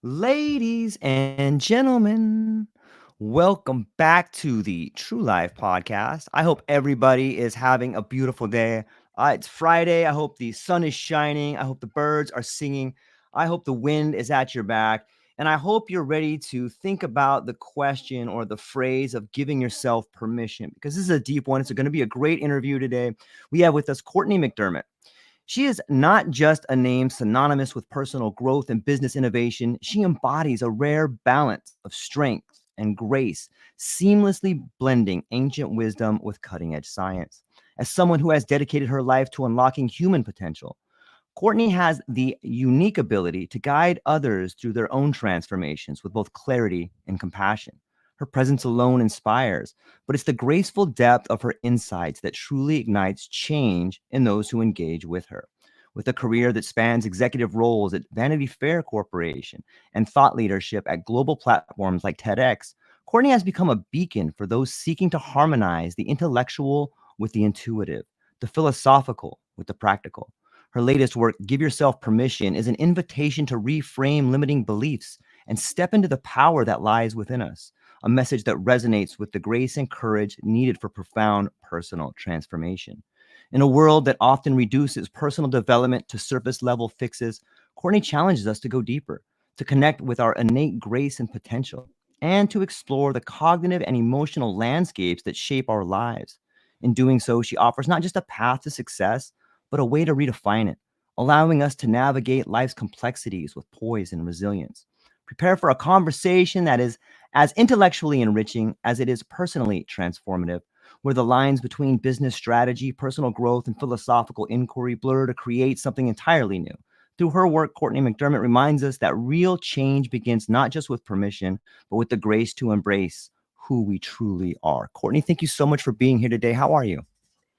Ladies and gentlemen, welcome back to the True Life podcast. I hope everybody is having a beautiful day. It's Friday. I hope the sun is shining. I hope the birds are singing. I hope the wind is at your back. And I hope you're ready to think about the question or the phrase of giving yourself permission, because this is a deep one. It's going to be a great interview today. We have with us Cortney McDermott. She is not just a name synonymous with personal growth and business innovation. She embodies a rare balance of strength and grace, seamlessly blending ancient wisdom with cutting edge science. As someone who has dedicated her life to unlocking human potential, Cortney has the unique ability to guide others through their own transformations with both clarity and compassion. Her presence alone inspires, but it's the graceful depth of her insights that truly ignites change in those who engage with her. With a career that spans executive roles at Vanity Fair Corporation and thought leadership at global platforms like TEDx, Cortney has become a beacon for those seeking to harmonize the intellectual with the intuitive, the philosophical with the practical. Her latest work, Give Yourself Permission, is an invitation to reframe limiting beliefs and step into the power that lies within us, a message that resonates with the grace and courage needed for profound personal transformation. In a world that often reduces personal development to surface level fixes, Cortney challenges us to go deeper, to connect with our innate grace and potential, and to explore the cognitive and emotional landscapes that shape our lives. In doing so, she offers not just a path to success, but a way to redefine it, allowing us to navigate life's complexities with poise and resilience. Prepare for a conversation that is as intellectually enriching as it is personally transformative, where the lines between business strategy, personal growth, and philosophical inquiry blur to create something entirely new. Through her work, Cortney McDermott reminds us that real change begins not just with permission, but with the grace to embrace who we truly are. Cortney, thank you so much for being here today. How are you?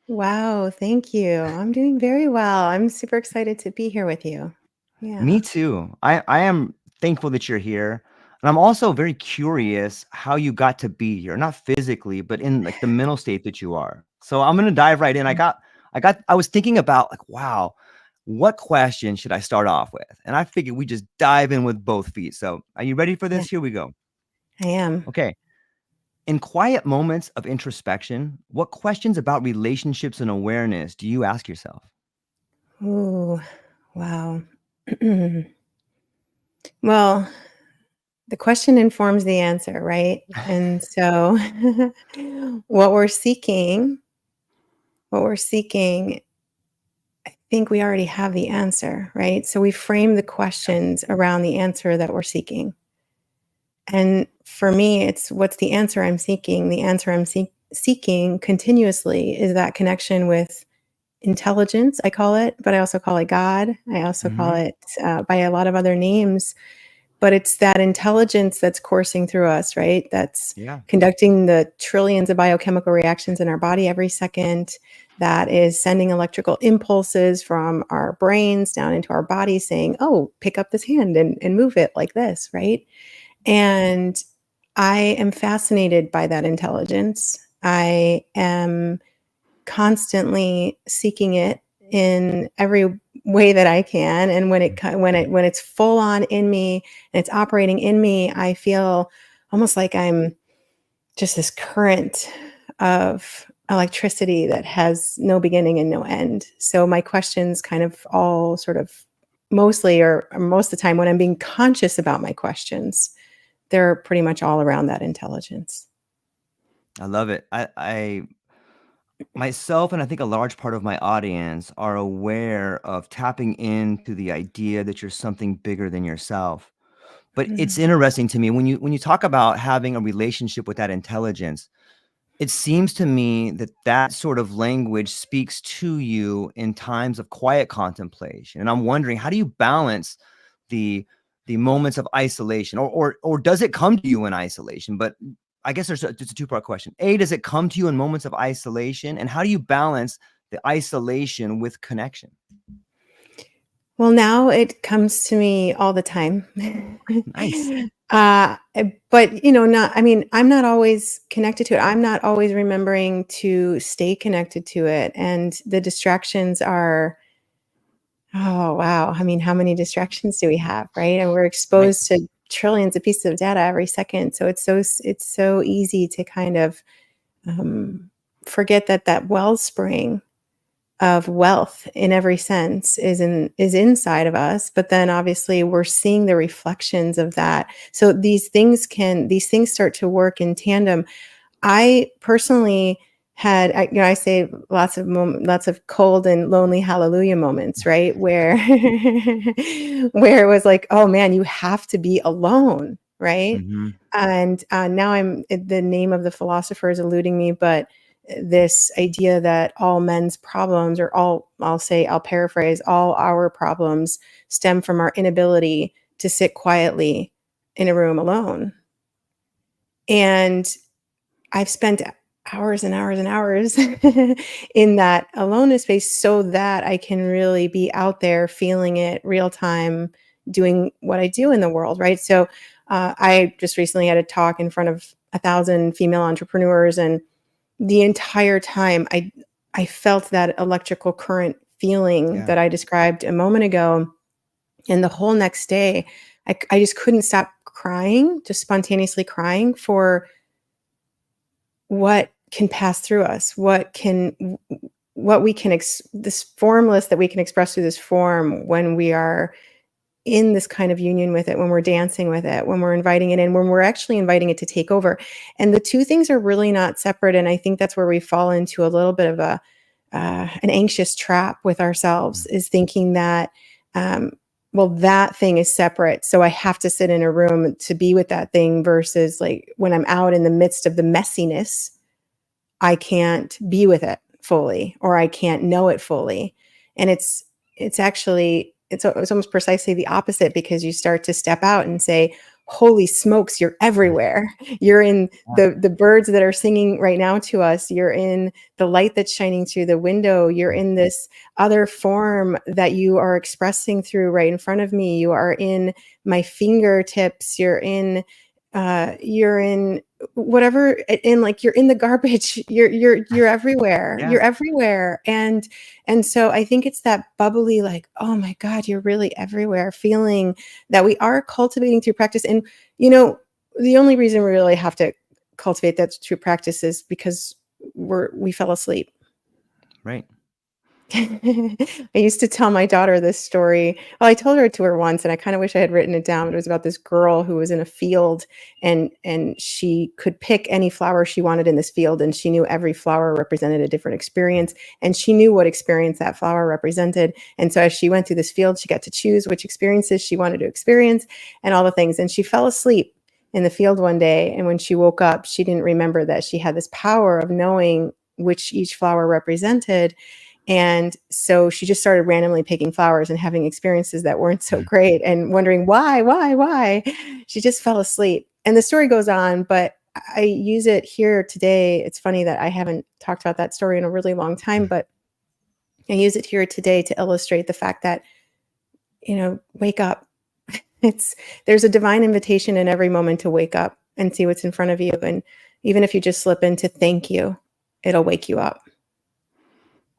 Wow, thank you. I'm doing very well. I'm super excited to be here with you. Me Yeah. too. I am thankful that you're here. And I'm also very curious how you got to be here, not physically, but in like the mental state that you are. So I'm gonna dive right in. I was thinking about like, wow, what question should I start off with? And I figured we just dive in with both feet. So are you ready for Yeah, this? Here we go. I am. Okay. In quiet moments of introspection, what questions about relationships and awareness do you ask yourself? Ooh, wow. Well, the question informs the answer, right? And so what we're seeking, what we're seeking, I think we already have the answer, right? So we frame the questions around the answer that we're seeking. And for me, it's what's the answer I'm seeking? The answer I'm seeking continuously is that connection with intelligence, I call it, but I also call it God. I also call Hmm. it by a lot of other names. But it's that intelligence that's coursing through us, right? That's Yeah. conducting the trillions of biochemical reactions in our body every second. That is sending electrical impulses from our brains down into our body saying, oh, pick up this hand and move it like this, right? And I am fascinated by that intelligence. I am constantly seeking it in every way that I can. And when it's full on in me and it's operating in me, I feel almost like I'm just this current of electricity that has no beginning and no end. So my questions kind of all sort of mostly or most of the time when I'm being conscious about my questions, they're pretty much all around that intelligence. I love it. I myself and I think a large part of my audience are aware of tapping into the idea that you're something bigger than yourself. But it's Mm. interesting to me when you talk about having a relationship with that intelligence, it seems to me that that sort of language speaks to you in times of quiet contemplation. And I'm wondering, how do you balance the the moments of isolation, or does it come to you in isolation? But I guess it's a two-part question. A, does it come to you in moments of isolation, and how do you balance the isolation with connection? Well, now it comes to me all the time. Nice. But, not I mean, I'm not always connected to it. I'm not always remembering to stay connected to it, and the distractions are Oh, wow. I mean, how many distractions do we have, right? And we're Right. exposed to trillions of pieces of data every second. So it's so easy to kind of um, forget that that wellspring of wealth in every sense is inside of us, but then obviously we're seeing the reflections of that. So these things start to work in tandem. I personally had, I say lots of cold and lonely hallelujah moments, right? Where, where it was like, oh man, you have to be alone, right? Mhm. And now the name of the philosopher is eluding me, but this idea that all men's problems, or I'll paraphrase, all our problems stem from our inability to sit quietly in a room alone. And I've spent hours and hours and hours in that aloneness space so that I can really be out there feeling it real time, doing what I do in the world, right? So I just recently had a talk in front of 1,000 female entrepreneurs, and the entire time I felt that electrical current feeling Yeah. that I described a moment ago. And the whole next day, I just couldn't stop crying, just spontaneously crying for what can pass through us, what we can this formless that we can express through this form when we are in this kind of union with it, when we're dancing with it, when we're inviting it in, when we're actually inviting it to take over. And the two things are really not separate. And I think that's where we fall into a little bit of an anxious trap with ourselves, Mm. is thinking that um, well, that thing is separate, so I have to sit in a room to be with that thing, versus like when I'm out in the midst of the messiness, I can't be with it fully, or I can't know it fully. And it's actually it's almost precisely the opposite, because you start to step out and say, holy smokes, you're everywhere. You're in Yeah. the birds that are singing right now to us. You're in the light that's shining through the window. You're in this other form that you are expressing through right in front of me. You are in my fingertips. You're in whatever, in like you're in the garbage. You're everywhere. Yeah. You're everywhere. And so I think it's that bubbly, like, oh my God, you're really everywhere feeling that we are cultivating through practice. And the only reason we really have to cultivate that through practice is because we fell asleep. Right. I used to tell my daughter this story. Well, I told her to her once, and I kind of wish I had written it down. It was about this girl who was in a field, and she could pick any flower she wanted in this field, and she knew every flower represented a different experience, and she knew what experience that flower represented. And so as she went through this field, she got to choose which experiences she wanted to experience and all the things. And she fell asleep in the field one day, and when she woke up, she didn't remember that she had this power of knowing which each flower represented. And so she just started randomly picking flowers and having experiences that weren't so Mhm. great, and wondering why. She just fell asleep. And the story goes on, but I use it here today. It's funny that I haven't talked about that story in a really long time, but I use it here today to illustrate the fact that, wake up. It's There's a divine invitation in every moment to wake up and see what's in front of you. And even if you just slip into thank you, it'll wake you up.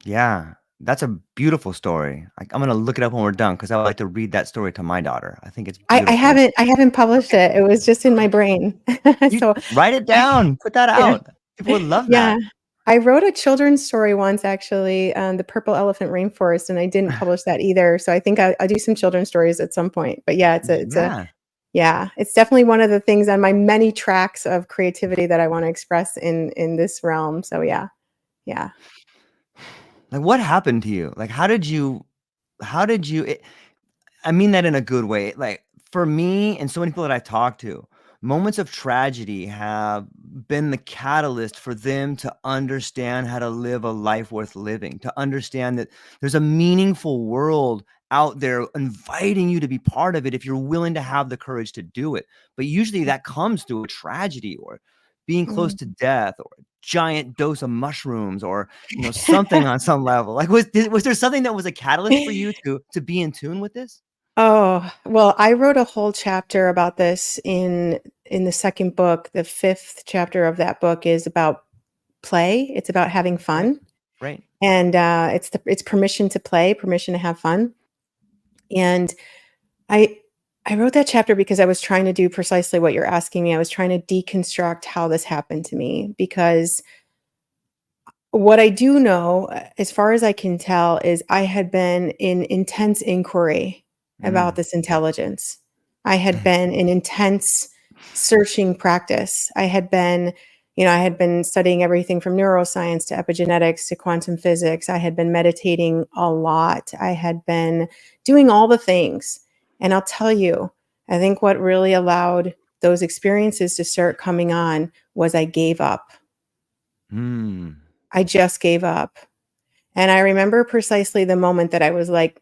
Yeah. That's a beautiful story. I'm gonna look it up when we're done because I would like to read that story to my daughter. I think it's I beautiful. haven't published it. It was just in my brain. You So write it I down, put that yeah, out. People would love yeah. that. I wrote a children's story once, actually, The Purple Elephant Rainforest, and I didn't publish that either. So I think I'll do some children's stories at some point. But yeah, Yeah. yeah, it's definitely one of the things on my many tracks of creativity that I want to express in this realm. So yeah, yeah. Like, what happened to you? Like, how did you I mean that in a good way. Like, for me and so many people that I've talked to, moments of tragedy have been the catalyst for them to understand how to live a life worth living, to understand that there's a meaningful world out there inviting you to be part of it if you're willing to have the courage to do it. But usually that comes through a tragedy or being close Mm. to death or a giant dose of mushrooms or something on some level. Like was there something that was a catalyst for you to be in tune with this? Oh, well, I wrote a whole chapter about this in the second book. The fifth chapter of that book is about play. It's about having Right. fun, Right. and it's permission to play, permission to have fun. And I I wrote that chapter because I was trying to do precisely what you're asking me. I was trying to deconstruct how this happened to me, because what I do know, as far as I can tell, is I had been in intense inquiry about Mm. this intelligence. I had been in intense searching practice. I had been studying everything from neuroscience to epigenetics to quantum physics. I had been meditating a lot. I had been doing all the things. And I'll tell you, I think what really allowed those experiences to start coming on was I gave up. Mm. I just gave up. And I remember precisely the moment that I was like,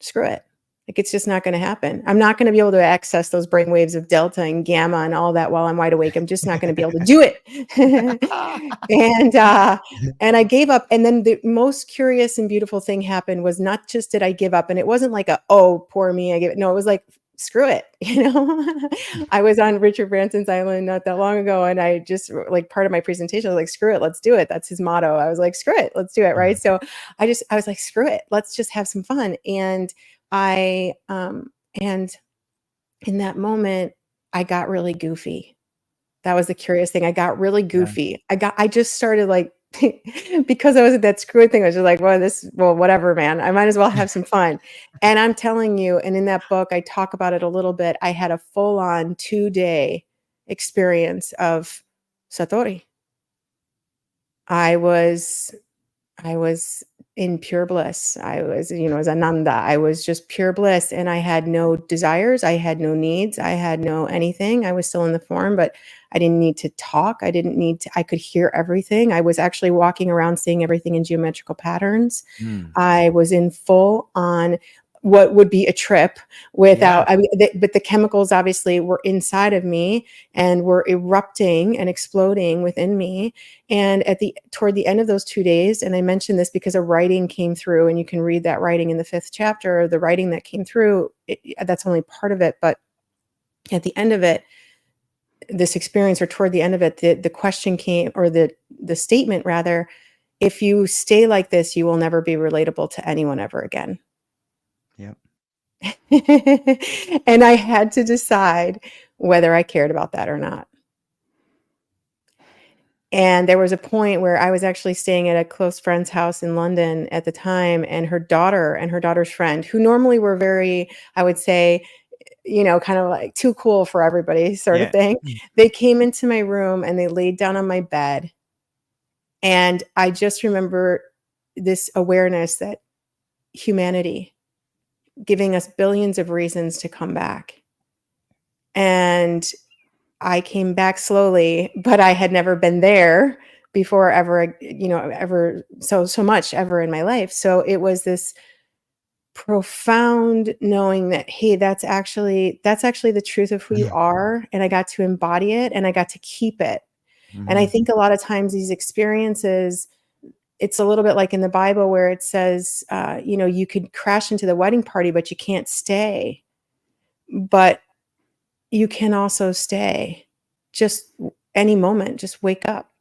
screw it. Like, it's just not going to happen. I'm not going to be able to access those brain waves of delta and gamma and all that while I'm wide awake. I'm just not going to be able to do it. And I gave up. And then the most curious and beautiful thing happened was not just did I give up, and it wasn't like oh, poor me, I gave it. No, it was like, screw it. I was on Richard Branson's island not that long ago, and I just, like, part of my presentation, I was like, screw it, let's do it. That's his motto. I was like, screw it, let's do it. Right. So I was like, screw it, let's just have some fun. And in that moment, I got really goofy. That was the curious thing. I got really Yeah. goofy. I just started, like, because I was at that screw thing, I was just like, well, whatever, man. I might as well have some fun. And I'm telling you, and in that book, I talk about it a little bit. I had a full on 2-day experience of Satori. I was I was in pure bliss. I was, as Ananda. I was just pure bliss, and I had no desires. I had no needs. I had no anything. I was still in the form, but I didn't need to talk. I didn't need to, I could hear everything. I was actually walking around seeing everything in geometrical patterns. Mm. I was in full on what would be a trip Yeah. without, but the chemicals obviously were inside of me and were erupting and exploding within me. And toward the end of those 2 days, and I mentioned this because a writing came through, and you can read that writing in the 5th chapter, the writing that came through, that's only part of it. But at the end of it, this experience, or toward the end of it, the question came, or the statement rather, if you stay like this, you will never be relatable to anyone ever again. Yep. And I had to decide whether I cared about that or not. And there was a point where I was actually staying at a close friend's house in London at the time, and her daughter and her daughter's friend, who normally were very, I would say, kind of like too cool for everybody sort of Yeah. thing. They came into my room and they laid down on my bed. And I just remember this awareness that humanity giving us billions of reasons to come back. And I came back slowly, but I had never been there before ever, ever so much ever in my life. So it was this profound knowing that, hey, that's actually the truth of who you are, and I got to embody it and I got to keep it. And I Mm-hmm. think a lot of times these experiences, it's a little bit like in the Bible where it says, you could crash into the wedding party, but you can't stay. But you can also stay just any moment, just wake up.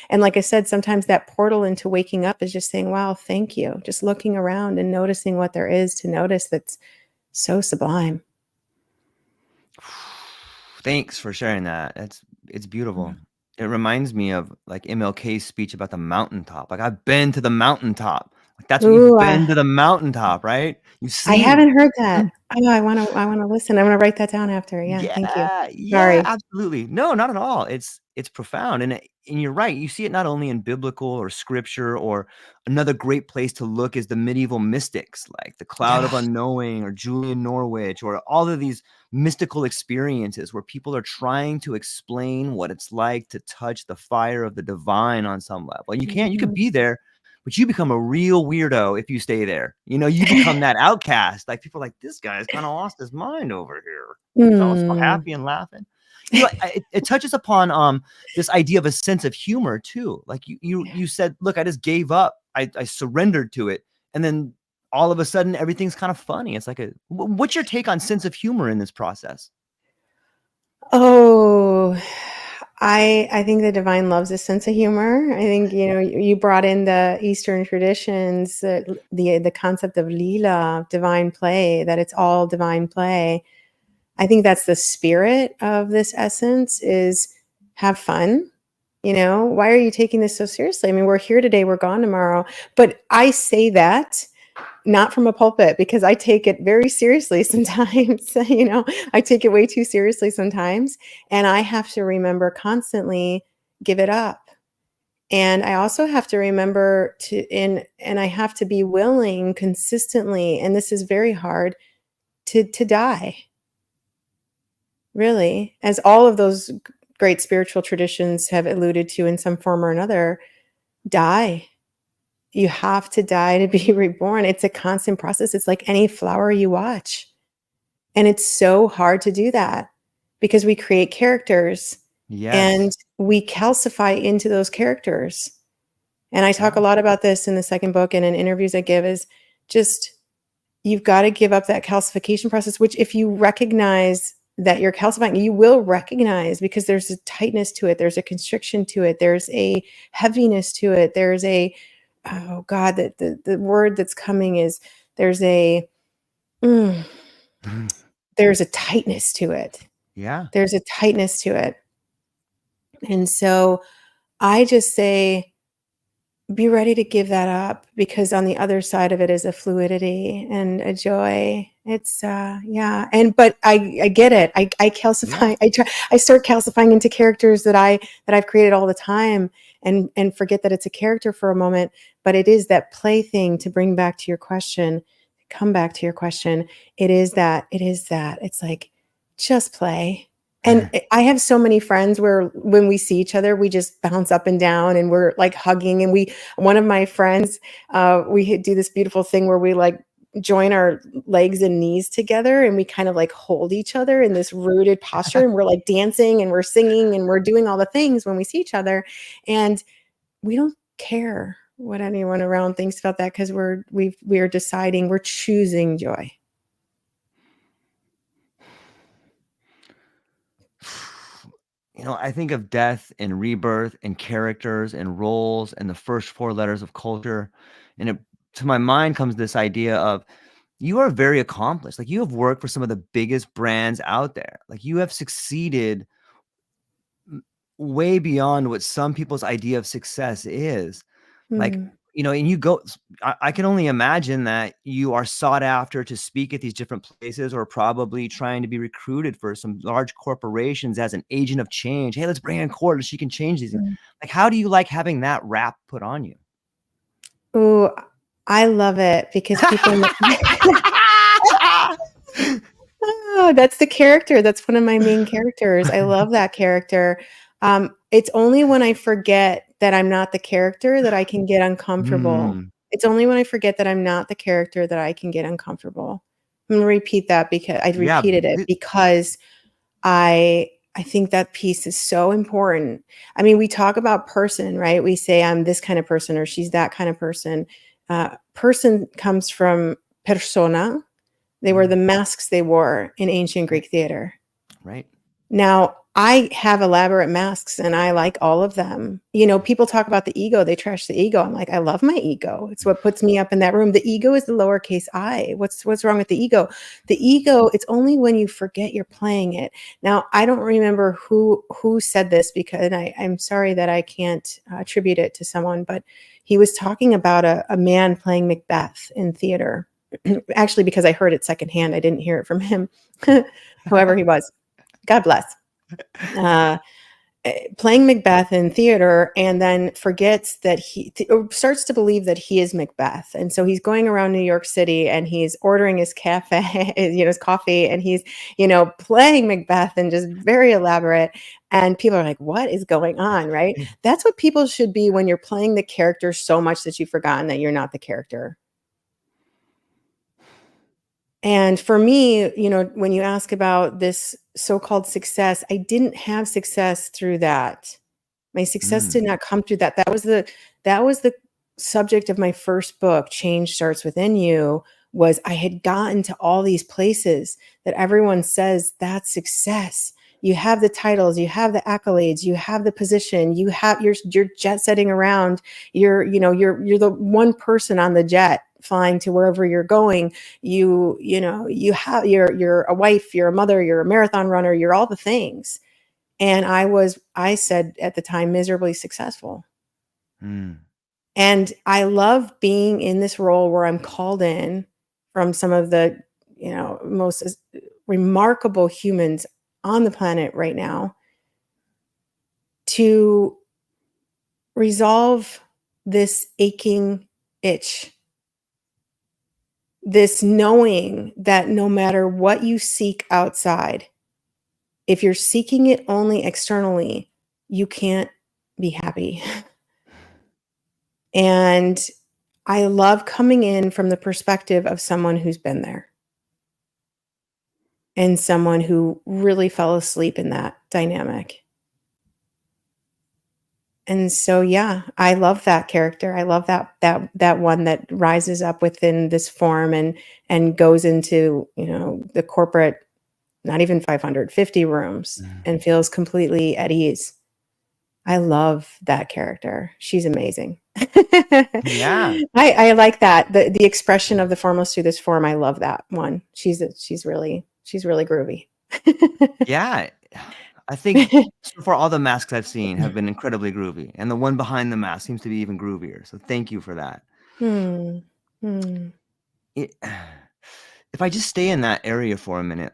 And like I said, sometimes that portal into waking up is just saying, wow, thank you. Just looking around and noticing what there is to notice that's so sublime. Thanks for sharing that. It's beautiful. Mm. It reminds me of like MLK's speech about the mountaintop. Like, I've been to the mountaintop. Like, that's what Ooh, you've been to the mountaintop, right? You've I seen it. haven't heard that. Oh, I wanna listen. I'm gonna write that down after. Yeah, thank you. Yeah, yeah, Sorry. absolutely. No, not at all. It's profound, and you're right. You see it not only in biblical or scripture, or another great place to look is the medieval mystics, like the Cloud of Ah, Unknowing or Julian Norwich, or all of these mystical experiences where people are trying to explain what it's like to touch the fire of the divine on some level. And you could mhm. be there, but you become a real weirdo if you stay there. You become that outcast. Like, people are like, this guy's kind of lost his mind over here. He's all so Mm. happy and laughing. It touches upon this idea of a sense of humor too. Like, you said, look, I just gave up. I surrendered to it, and then all of a sudden everything's kind of funny. It's like what's your take on sense of humor in this process? Oh, I think the divine loves a sense of humor. I think, you brought in the Eastern traditions, the concept of lila, divine play, that it's all divine play. I think that's the spirit of this essence, is have fun. Why are you taking this so seriously? I mean, we're here today, we're gone tomorrow. But I say that not from a pulpit, because I take it very seriously sometimes. I take it way too seriously sometimes. And I have to remember constantly, give it up. And I also have to remember and I have to be willing consistently, and this is very hard, to die. Really, as all of those great spiritual traditions have alluded to in some form or another, die. You have to die to be reborn. It's a constant process. It's like any flower you watch. And it's so hard to do that because we create characters and Yes. we calcify into those characters. And I talk Yeah. a lot about this in the second book and in interviews I give, is just, you've got to give up that calcification process, which if you recognize that you're calcifying, you will recognize, because there's a tightness to it. There's a constriction to it. There's a heaviness to it. There's a, oh God, the word that's coming is, there's a, mm, there's a tightness to it. Yeah. There's a tightness to it. And so I just say, be ready to give that up, because on the other side of it is a fluidity and a joy. It's yeah. But I get it. I Yeah. calcify. I start calcifying into characters that I've created all the time, and forget that it's a character for a moment. But it is that play thing, to bring back to your question, come back to your question. It is that it's like, just play. And I have so many friends where when we see each other, we just bounce up and down and we're like hugging. And one of my friends, we do this beautiful thing where we like join our legs and knees together, and we kind of like hold each other in this rooted posture, and we're like dancing and we're singing and we're doing all the things when we see each other. And we don't care what anyone around thinks about that, because we're deciding, we're choosing joy. I think of death and rebirth and characters and roles and the first four letters of culture. And to my mind comes this idea of, you are very accomplished. Like, you have worked for some of the biggest brands out there. Like, you have succeeded way beyond what some people's idea of success is. Like, Mm, and you go, I can only imagine that you are sought after to speak at these different places, or probably trying to be recruited for some large corporations as an agent of change. Hey, let's bring in Court, she can change these things. mm. Like, how do you like having that rap put on you? Ooh, I love it, because people oh, that's the character. That's one of my main characters. I love that character. It's only when I forget that I'm not the character that I can get uncomfortable. Mm, It's only when I forget that I'm not the character that I can get uncomfortable. I'm gonna repeat that, because I yeah. repeated it because I think that piece is so important. I mean, we talk about person, right? We say, I'm this kind of person, or she's that kind of person. Person comes from persona. They were the masks they wore in ancient Right. Greek theater. Right. Now, I have elaborate masks and I like all of them. People talk about the ego, they trash the ego. I'm like, I love my ego. It's what puts me up in that room. The ego is the lowercase I. What's wrong with the ego? The ego, it's only when you forget you're playing it. Now, I don't remember who said this, because I'm sorry that I can't attribute it to someone, but he was talking about a man playing Macbeth in theater. Actually, because I heard it secondhand, I didn't hear it from him, whoever he was. God bless. Uh, Playing Macbeth in theater, and then forgets that or starts to believe that he is Macbeth. And so he's going around New York City and he's ordering his cafe, his coffee, and he's, playing Macbeth, and just very elaborate. And people are like, what is going on? Right. That's what people should be when you're playing the character so much that you've forgotten that you're not the character. And for me, when you ask about this so-called success, I didn't have success through that. My success did Mm, not come through that. That was the subject of my first book, Change Starts Within You, was I had gotten to all these places that everyone says that's success. you have the titles, you have the accolades, you have the position, you're jet setting around, you're the one person on the jet flying to wherever you're going. You're a wife, you're a mother, you're a marathon runner, you're all the things. And I said at the time, miserably successful. Mm. And I love being in this role where I'm called in from some of the, most remarkable humans on the planet right now to resolve this aching itch, this knowing that no matter what you seek outside, if you're seeking it only externally, you can't be happy. And I love coming in from the perspective of someone who's been there and someone who really fell asleep in that dynamic. And so, yeah, I love that character. I love that one that rises up within this form and goes into, the corporate, not even 550 rooms, and feels completely at ease. I love that character. She's amazing. Yeah. I like that. The expression of the formless through this form. I love that one. She's really groovy. Yeah. I think so far all the masks I've seen have been incredibly groovy, and the one behind the mask seems to be even groovier. So thank you for that. Hmm. Hmm. It, if I just stay in that area for a minute,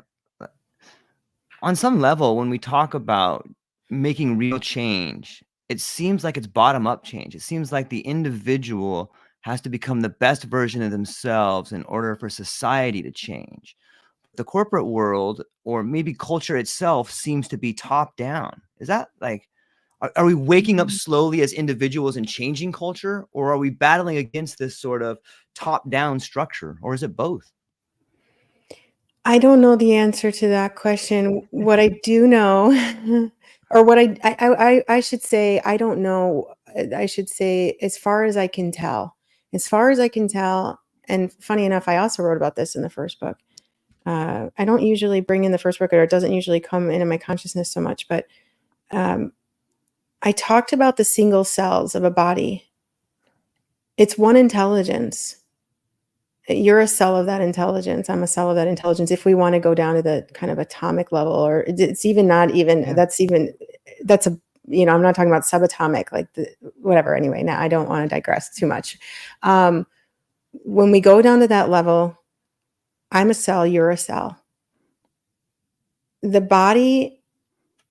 on some level, when we talk about making real change, it seems like it's bottom up change. It seems like the individual has to become the best version of themselves in order for society to change. The corporate world, or maybe culture itself, seems to be top down. Is that like, are we waking up slowly as individuals and changing culture, or are we battling against this sort of top down structure, or is it both? I don't know the answer to that question. What I do know, or what I should say, I don't know. I should say, as far as I can tell, and funny enough, I also wrote about this in the first book. I don't usually bring in the first book, or it doesn't usually come into my consciousness so much, but I talked about the single cells of a body. It's one intelligence. You're a cell of that intelligence. I'm a cell of that intelligence. If we want to go down to the kind of atomic level, or it's even not even, Yeah. that's a, I'm not talking about subatomic, like whatever. Anyway, now I don't want to digress too much. When we go down to that level, I'm a cell, you're a cell. The body,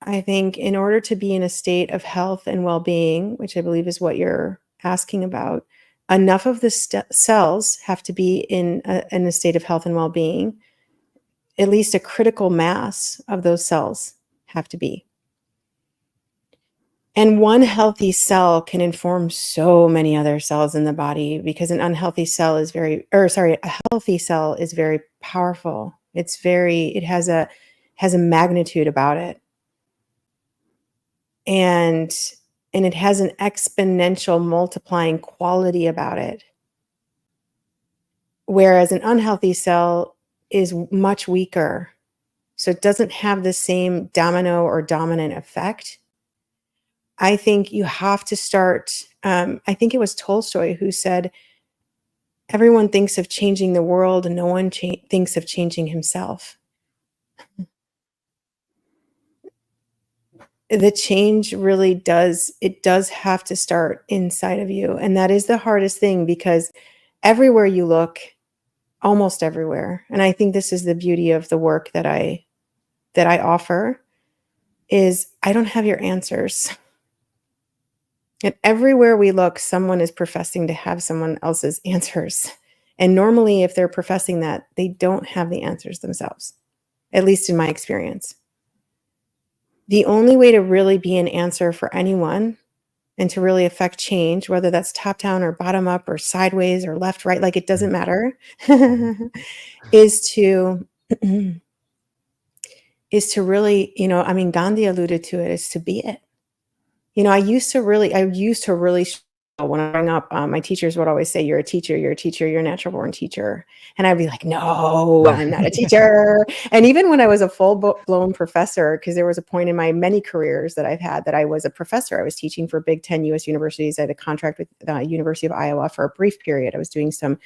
I think, in order to be in a state of health and well-being, which I believe is what you're asking about, enough of the cells have to be in a state of health and well-being. At least a critical mass of those cells have to be. And one healthy cell can inform so many other cells in the body, because a healthy cell is very powerful. It has a magnitude about it. And it has an exponential multiplying quality about it. Whereas an unhealthy cell is much weaker. So it doesn't have the same domino or dominant effect. I think you have to start, I think it was Tolstoy who said, everyone thinks of changing the world and no one thinks of changing himself. The change really does have to start inside of you. And that is the hardest thing, because everywhere you look, almost everywhere, and I think this is the beauty of the work that I offer, is I don't have your answers. And everywhere we look, someone is professing to have someone else's answers. And normally, if they're professing that, they don't have the answers themselves, at least in my experience. The only way to really be an answer for anyone and to really affect change, whether that's top down or bottom up or sideways or left, right, like it doesn't matter, is to really, Gandhi alluded to it, is to be it. I used to really when I growing up, my teachers would always say, "You're a teacher, you're a teacher, you're a natural born teacher." And I'd be like, "No, I'm not a teacher." And even when I was a full-blown professor, because there was a point in my many careers that I've had that I was a professor. I was teaching for Big 10 U.S. universities. I had a contract with the University of Iowa for a brief period. I was doing some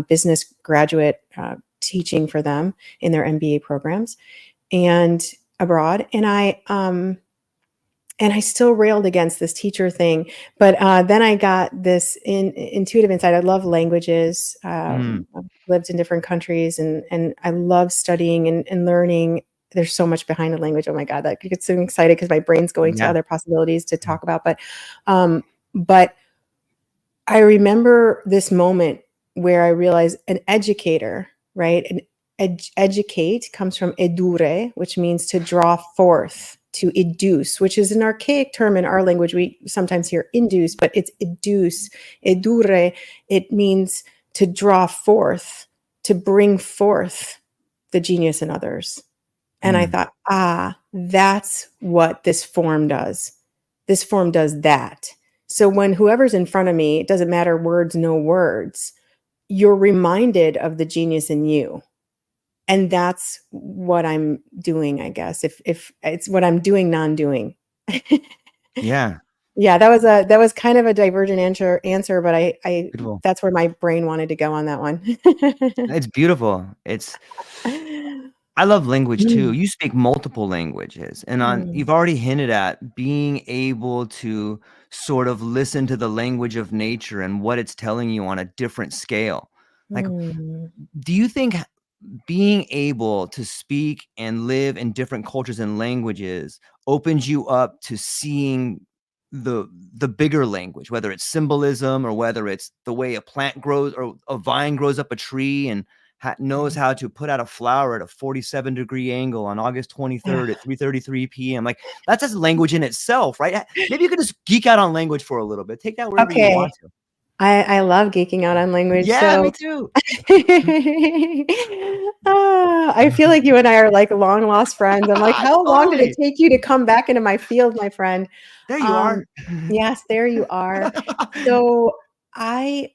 business graduate teaching for them in their MBA programs and abroad. And I still railed against this teacher thing, but then I got this intuitive insight. I love languages. I've lived in different countries, and I love studying and learning. There's so much behind a language. Oh my God, that gets so excited because my brain's going to other possibilities to talk about. But I remember this moment where I realized an educator, right? Educate comes from edure, which means to draw forth, to educe, which is an archaic term in our language. We sometimes hear induce, but it's educe, edure. It means to draw forth, to bring forth the genius in others. And I thought, that's what this form does. This form does that. So when whoever's in front of me, it doesn't matter words, no words, you're reminded of the genius in you. And that's what I'm doing, I guess, if it's what I'm doing, non-doing. Yeah. Yeah, that was kind of a divergent answer, but I Beautiful. that's where my brain wanted to go on that one. It's beautiful. I love language too. You speak multiple languages, and you've already hinted at being able to sort of listen to the language of nature and what it's telling you on a different scale. Like, do you think being able to speak and live in different cultures and languages opens you up to seeing the bigger language, whether it's symbolism or whether it's the way a plant grows or a vine grows up a tree and knows how to put out a flower at a 47-degree angle on August 23rd at 3:33 p.m. Like, that's just language in itself, right? Maybe you could just geek out on language for a little bit. Take that wherever you want to. I love geeking out on language. Yeah, So me too. I feel like you and I are like long lost friends. I'm like, how long did it Totally. take you to come back into my field, my friend? There you are. Yes, there you are. So I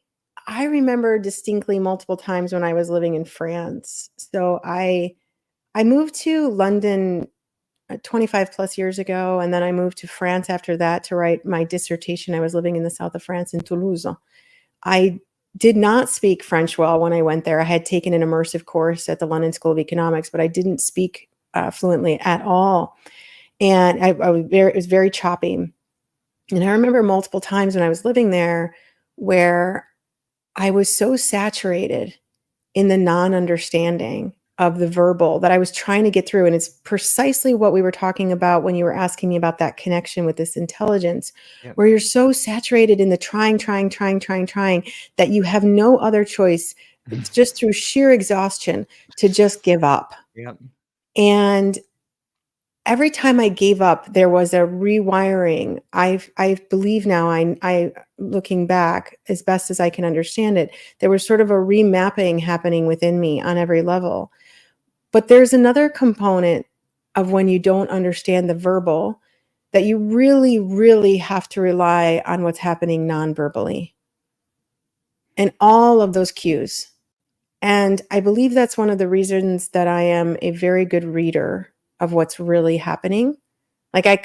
remember distinctly multiple times when I was living in France. So I moved to London 25 plus years ago, and then I moved to France after that to write my dissertation. I was living in the south of France in Toulouse. I did not speak French well when I went there. I had taken an immersive course at the London School of Economics, but I didn't speak fluently at all. And it was very choppy. And I remember multiple times when I was living there where I was so saturated in the non-understanding of the verbal that I was trying to get through. And it's precisely what we were talking about when you were asking me about that connection with this intelligence, where you're so saturated in the trying, that you have no other choice. It's just through sheer exhaustion to just give up. Yep. And every time I gave up, there was a rewiring. I believe now, I looking back as best as I can understand it, there was sort of a remapping happening within me on every level. But there's another component of when you don't understand the verbal that you really, really have to rely on what's happening non-verbally and all of those cues. And I believe that's one of the reasons that I am a very good reader of what's really happening. Like I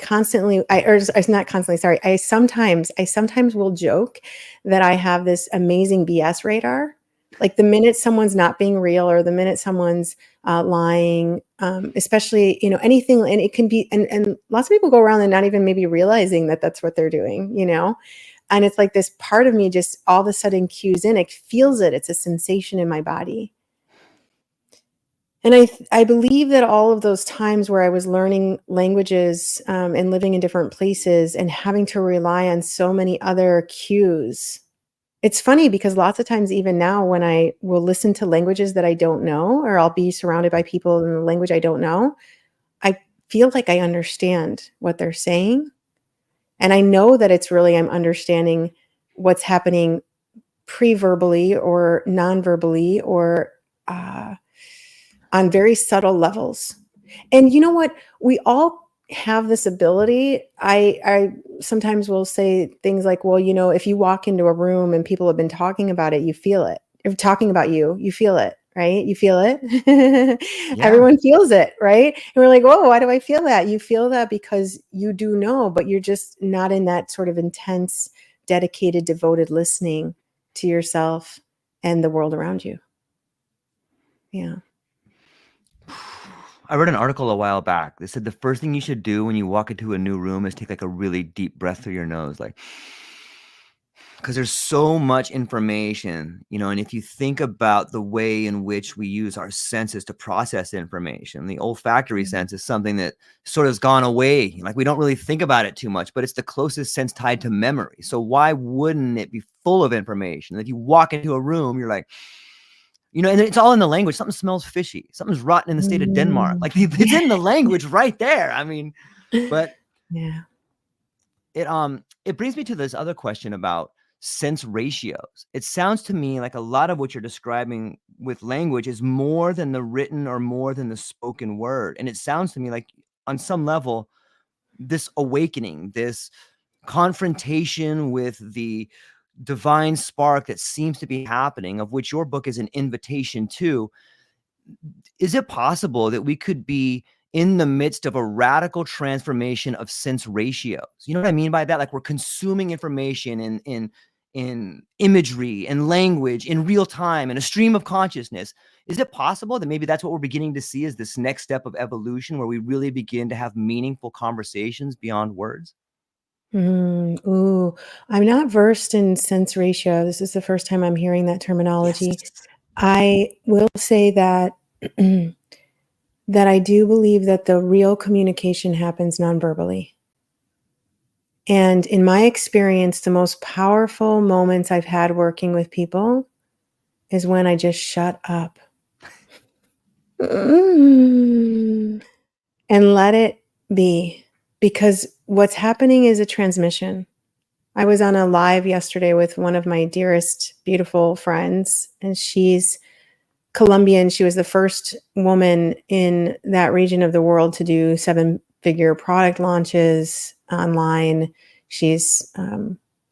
sometimes will joke that I have this amazing BS radar. Like the minute someone's not being real or the minute someone's lying, especially, anything, and it can be, and lots of people go around and not even maybe realizing that that's what they're doing, and it's like this part of me just all of a sudden cues in, it feels it. It's a sensation in my body. And I believe that all of those times where I was learning languages and living in different places and having to rely on so many other cues, it's funny because lots of times, even now, when I will listen to languages that I don't know, or I'll be surrounded by people in the language I don't know, I feel like I understand what they're saying. And I know that it's really, I'm understanding what's happening pre-verbally or non-verbally or on very subtle levels. And you know what? We all have this ability. I sometimes will say things like, well, if you walk into a room and people have been talking about it, you feel it. If talking about you feel it, right? You feel it. Yeah. Everyone feels it, right? And we're like, whoa, why do I feel that? You feel that because you do know, but you're just not in that sort of intense, dedicated, devoted listening to yourself and the world around you. Yeah. I read an article a while back that said the first thing you should do when you walk into a new room is take like a really deep breath through your nose, like, because there's so much information, and if you think about the way in which we use our senses to process information, the olfactory sense is something that sort of has gone away. Like we don't really think about it too much, but it's the closest sense tied to memory. So why wouldn't it be full of information? If you walk into a room, you're like, and it's all in the language. Something smells fishy. Something's rotten in the state of Denmark. Like it's in the language right there. I mean, but Yeah. it brings me to this other question about sense ratios. It sounds to me like a lot of what you're describing with language is more than the written or more than the spoken word. And it sounds to me like on some level, this awakening, this confrontation with the divine spark that seems to be happening, of which your book is an invitation to. Is it possible that we could be in the midst of a radical transformation of sense ratios? You know what I mean by that? Like we're consuming information in imagery and language in real time in a stream of consciousness. Is it possible that maybe that's what we're beginning to see as this next step of evolution, where we really begin to have meaningful conversations beyond words? Ooh, I'm not versed in sense ratio. This is the first time I'm hearing that Yes. terminology. I will say that that I do believe that the real communication happens nonverbally. And in my experience, the most powerful moments I've had working with people is when I just shut up and let it be. Because what's happening is a transmission. I was on a live yesterday with one of my dearest, beautiful friends, and she's Colombian. She was the first woman in that region of the world to do seven-figure product launches online. She's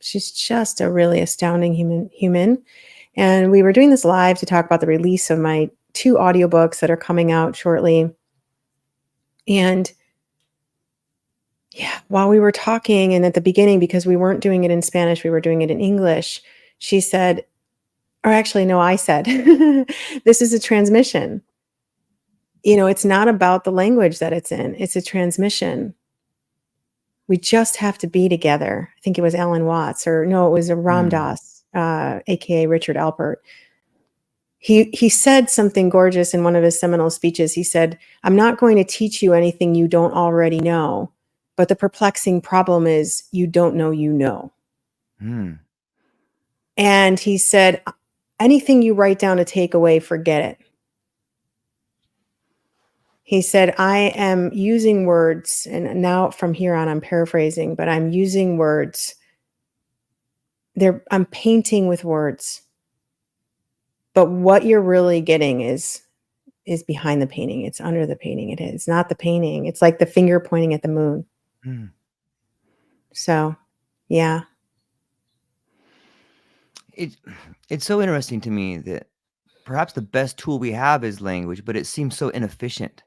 just a really astounding human. And we were doing this live to talk about the release of my 2 audiobooks that are coming out shortly. And yeah, while we were talking, and at the beginning, because we weren't doing it in Spanish, we were doing it in English, she said, or actually, no, I said, this is a transmission. It's not about the language that it's in, it's a transmission. We just have to be together. I think it was Alan Watts, or no, it was a Ram Dass, aka Richard Alpert. He said something gorgeous in one of his seminal speeches. He said, I'm not going to teach you anything you don't already know, but the perplexing problem is you don't know you know. And he said, anything you write down to take away, forget it. He said, I am using words, and now from here on, I'm paraphrasing, but I'm using words. I'm painting with words. But what you're really getting is behind the painting. It's under the painting. It's not the painting. It's like the finger pointing at the moon. So, yeah. It's so interesting to me that perhaps the best tool we have is language, but it seems so inefficient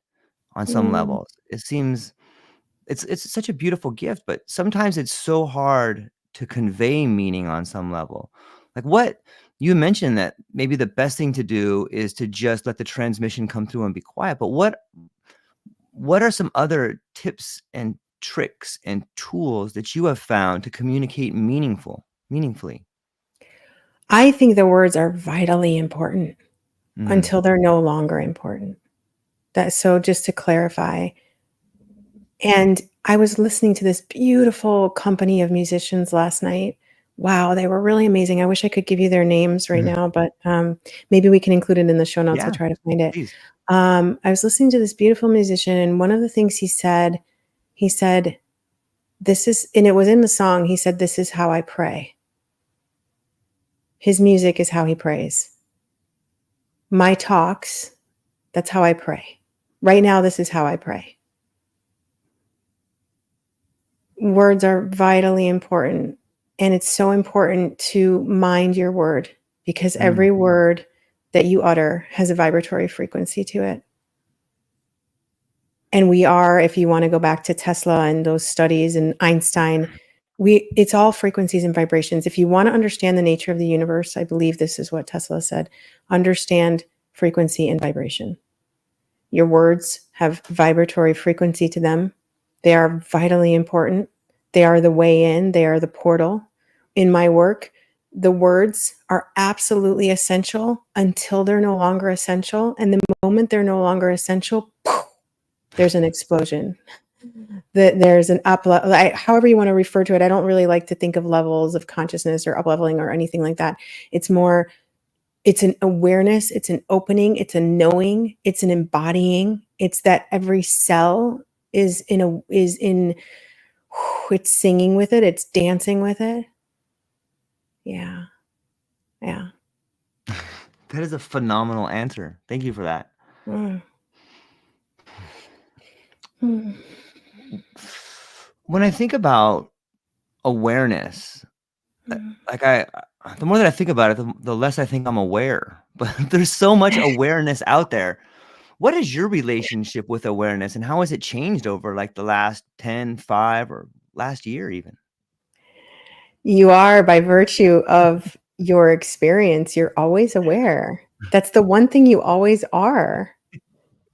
on some levels. It seems it's such a beautiful gift, but sometimes it's so hard to convey meaning on some level. Like what you mentioned, that maybe the best thing to do is to just let the transmission come through and be quiet. But what are some other tips and tricks and tools that you have found to communicate meaningfully? I think the words are vitally important until they're no longer important. So just to clarify. And I was listening to this beautiful company of musicians last night. Wow, they were really amazing. I wish I could give you their names right now, but maybe we can include it in the show notes. I'll Yeah, try to find it. please. I was listening to this beautiful musician, and one of the things he said, this is, and it was in the song, he said, this is how I pray. His music is how he prays. My talks, that's how I pray. Right now, this is how I pray. Words are vitally important. And it's so important to mind your word, because every word that you utter has a vibratory frequency to it. And we are, if you want to go back to Tesla and those studies and Einstein, it's all frequencies and vibrations. If you want to understand the nature of the universe, I believe this is what Tesla said: understand frequency and vibration. Your words have vibratory frequency to them. They are vitally important. They are the way in, they are the portal. In my work, the words are absolutely essential until they're no longer essential. And the moment they're no longer essential, there's an explosion. There's an however you want to refer to it. I don't really like to think of levels of consciousness or up-leveling or anything like that. It's more, it's an awareness, it's an opening, it's a knowing, it's an embodying. It's that every cell is it's singing with it, it's dancing with it. Yeah. Yeah. That is a phenomenal answer. Thank you for that. Mm. When I think about awareness, like the more that I think about it, the less I think I'm aware. But there's so much awareness out there. What is your relationship with awareness, and how has it changed over like the last 10, 5, or last year even? You are, by virtue of your experience, you're always aware. That's the one thing you always are.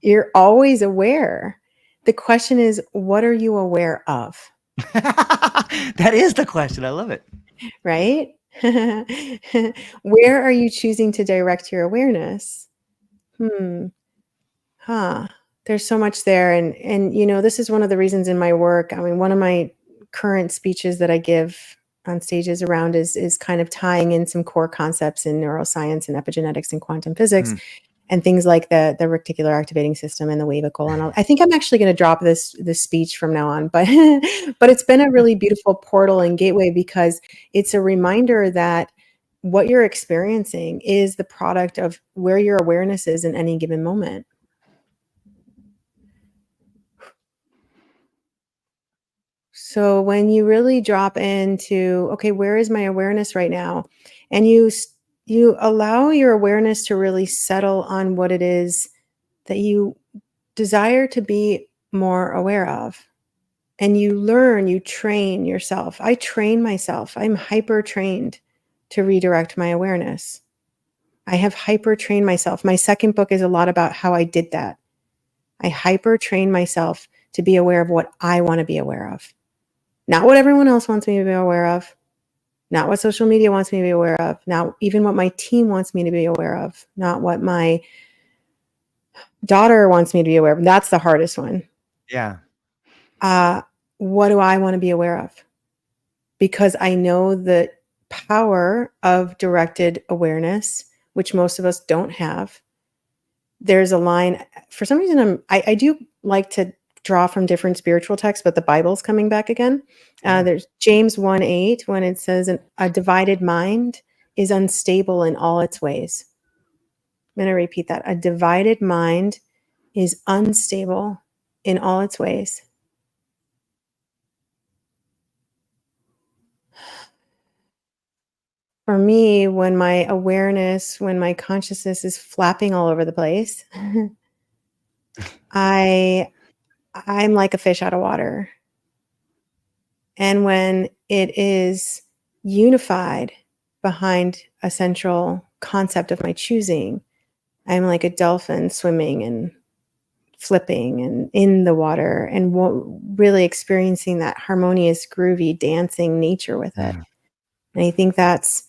You're always aware. The question is, what are you aware of? That is the question. I love it. Right? Where are you choosing to direct your awareness? There's so much there. And this is one of the reasons in my work. I mean, one of my current speeches that I give on stages around is kind of tying in some core concepts in neuroscience and epigenetics and quantum physics and things like the reticular activating system and the wavicle. And I think I'm actually going to drop this speech from now on, but it's been a really beautiful portal and gateway, because it's a reminder that what you're experiencing is the product of where your awareness is in any given moment. So when you really drop into, okay, where is my awareness right now? And you allow your awareness to really settle on what it is that you desire to be more aware of. And you learn, you train yourself. I train myself. I'm hyper trained to redirect my awareness. I have hyper trained myself. My second book is a lot about how I did that. I hyper trained myself to be aware of what I want to be aware of. Not what everyone else wants me to be aware of. Not what social media wants me to be aware of. Not even what my team wants me to be aware of. Not what my daughter wants me to be aware of. That's the hardest one. Yeah. What do I want to be aware of? Because I know the power of directed awareness, which most of us don't have. There's a line, for some reason, I do like to draw from different spiritual texts, but the Bible's coming back again. There's James 1:8, when it says, a divided mind is unstable in all its ways. I'm going to repeat that. A divided mind is unstable in all its ways. For me, when my awareness, when my consciousness is flapping all over the place, I'm like a fish out of water. And when it is unified behind a central concept of my choosing, I'm like a dolphin swimming and flipping and in the water and really experiencing that harmonious, groovy, dancing nature with it. And I think that's,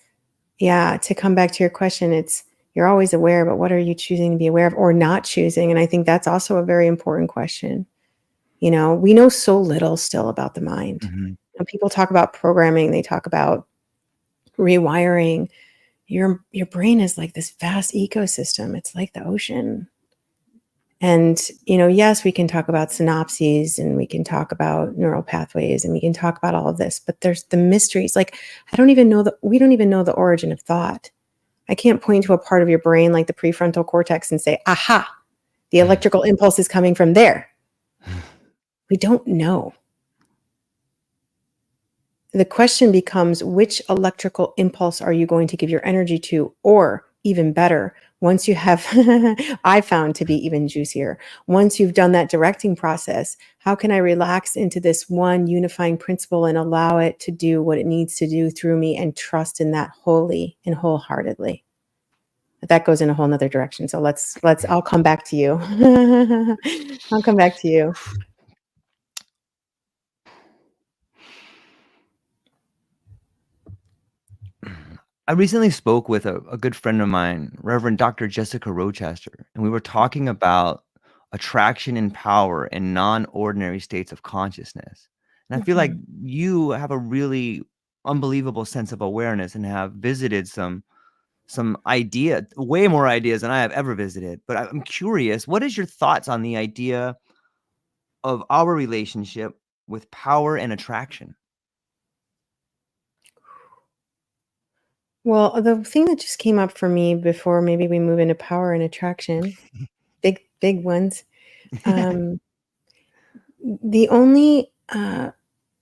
to come back to your question, you're always aware, but what are you choosing to be aware of or not choosing? And I think that's also a very important question. We know so little still about the mind. When people talk about programming, they talk about rewiring. Your brain is like this vast ecosystem. It's like the ocean. And, yes, we can talk about synapses and we can talk about neural pathways and we can talk about all of this, but there's the mysteries. Like, we don't even know the origin of thought. I can't point to a part of your brain like the prefrontal cortex and say, aha, the electrical impulse is coming from there. We don't know. The question becomes, which electrical impulse are you going to give your energy to? Or even better, once you have, I found to be even juicier, once you've done that directing process, how can I relax into this one unifying principle and allow it to do what it needs to do through me and trust in that wholly and wholeheartedly? But that goes in a whole nother direction. So I'll come back to you. I'll come back to you. I recently spoke with a good friend of mine, Reverend Dr. Jessica Rochester, and we were talking about attraction and power in non-ordinary states of consciousness. And I feel like Mhm. you have a really unbelievable sense of awareness and have visited some idea, way more ideas than I have ever visited. But I'm curious, what is your thoughts on the idea of our relationship with power and attraction? Well, the thing that just came up for me before maybe we move into power and attraction, big ones. Um, the only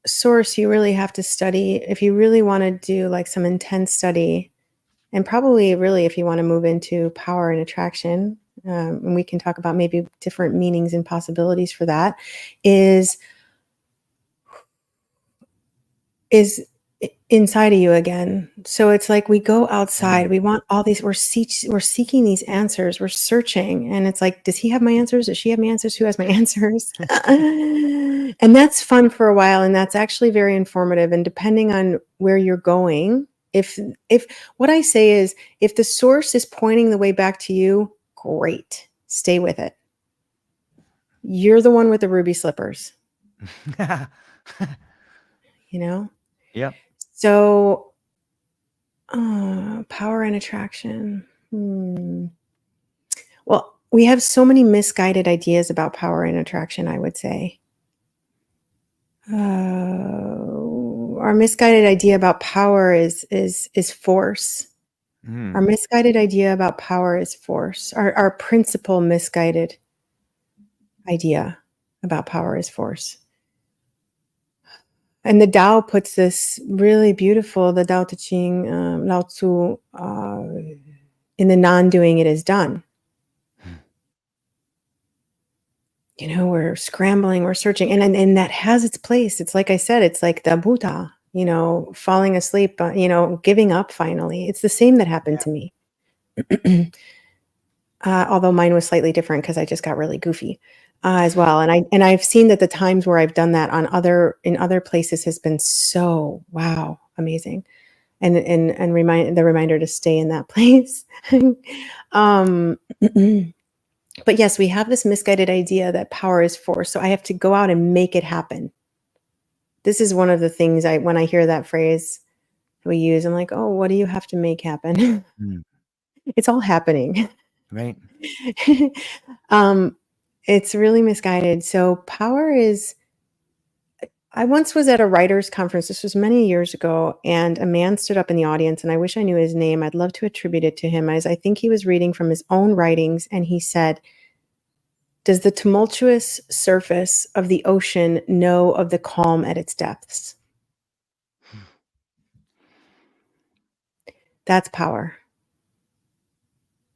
source you really have to study if you really want to do like some intense study, and probably really if you want to move into power and attraction, and we can talk about maybe different meanings and possibilities for that, is is inside of you again. So it's like we go outside, Mm. we want all these, we're seeking these answers, we're searching, and it's like, does he have my answers? Does she have my answers? Who has my answers? And that's fun for a while, and that's actually very informative. And depending on where you're going, if what I say is, if the source is pointing the way back to you, great, stay with it. You're the one with the ruby slippers, you know? Yep. So power and attraction. Well, we have so many misguided ideas about power and attraction, I would say. Our misguided idea about power is force. Our Mm. misguided idea about power is force. Our principal misguided idea about power is force. And the Tao puts this really beautiful, the Tao Te Ching, Lao Tzu, in the non-doing it is done. You know, we're scrambling, we're searching, and that has its place. It's like I said, it's like the Buddha, you know, falling asleep, you know, giving up finally. It's the same that happened Yeah. to me. Although mine was slightly different because I just got really goofy as well. And I've seen that the times where I've done that on in other places has been so wow, amazing. And reminder to stay in that place. um But yes, we have this misguided idea that power is force. So I have to go out and make it happen. This is one of the things when I hear that phrase we use, I'm like, oh, what do you have to make happen? Mm. It's all happening. Right. um, it's really misguided. So power is, I once was at a writers conference. This was many years ago, and a man stood up in the audience, and I wish I knew his name. I'd love to attribute it to him, as I think he was reading from his own writings, and he said, does the tumultuous surface of the ocean know of the calm at its depths? That's power.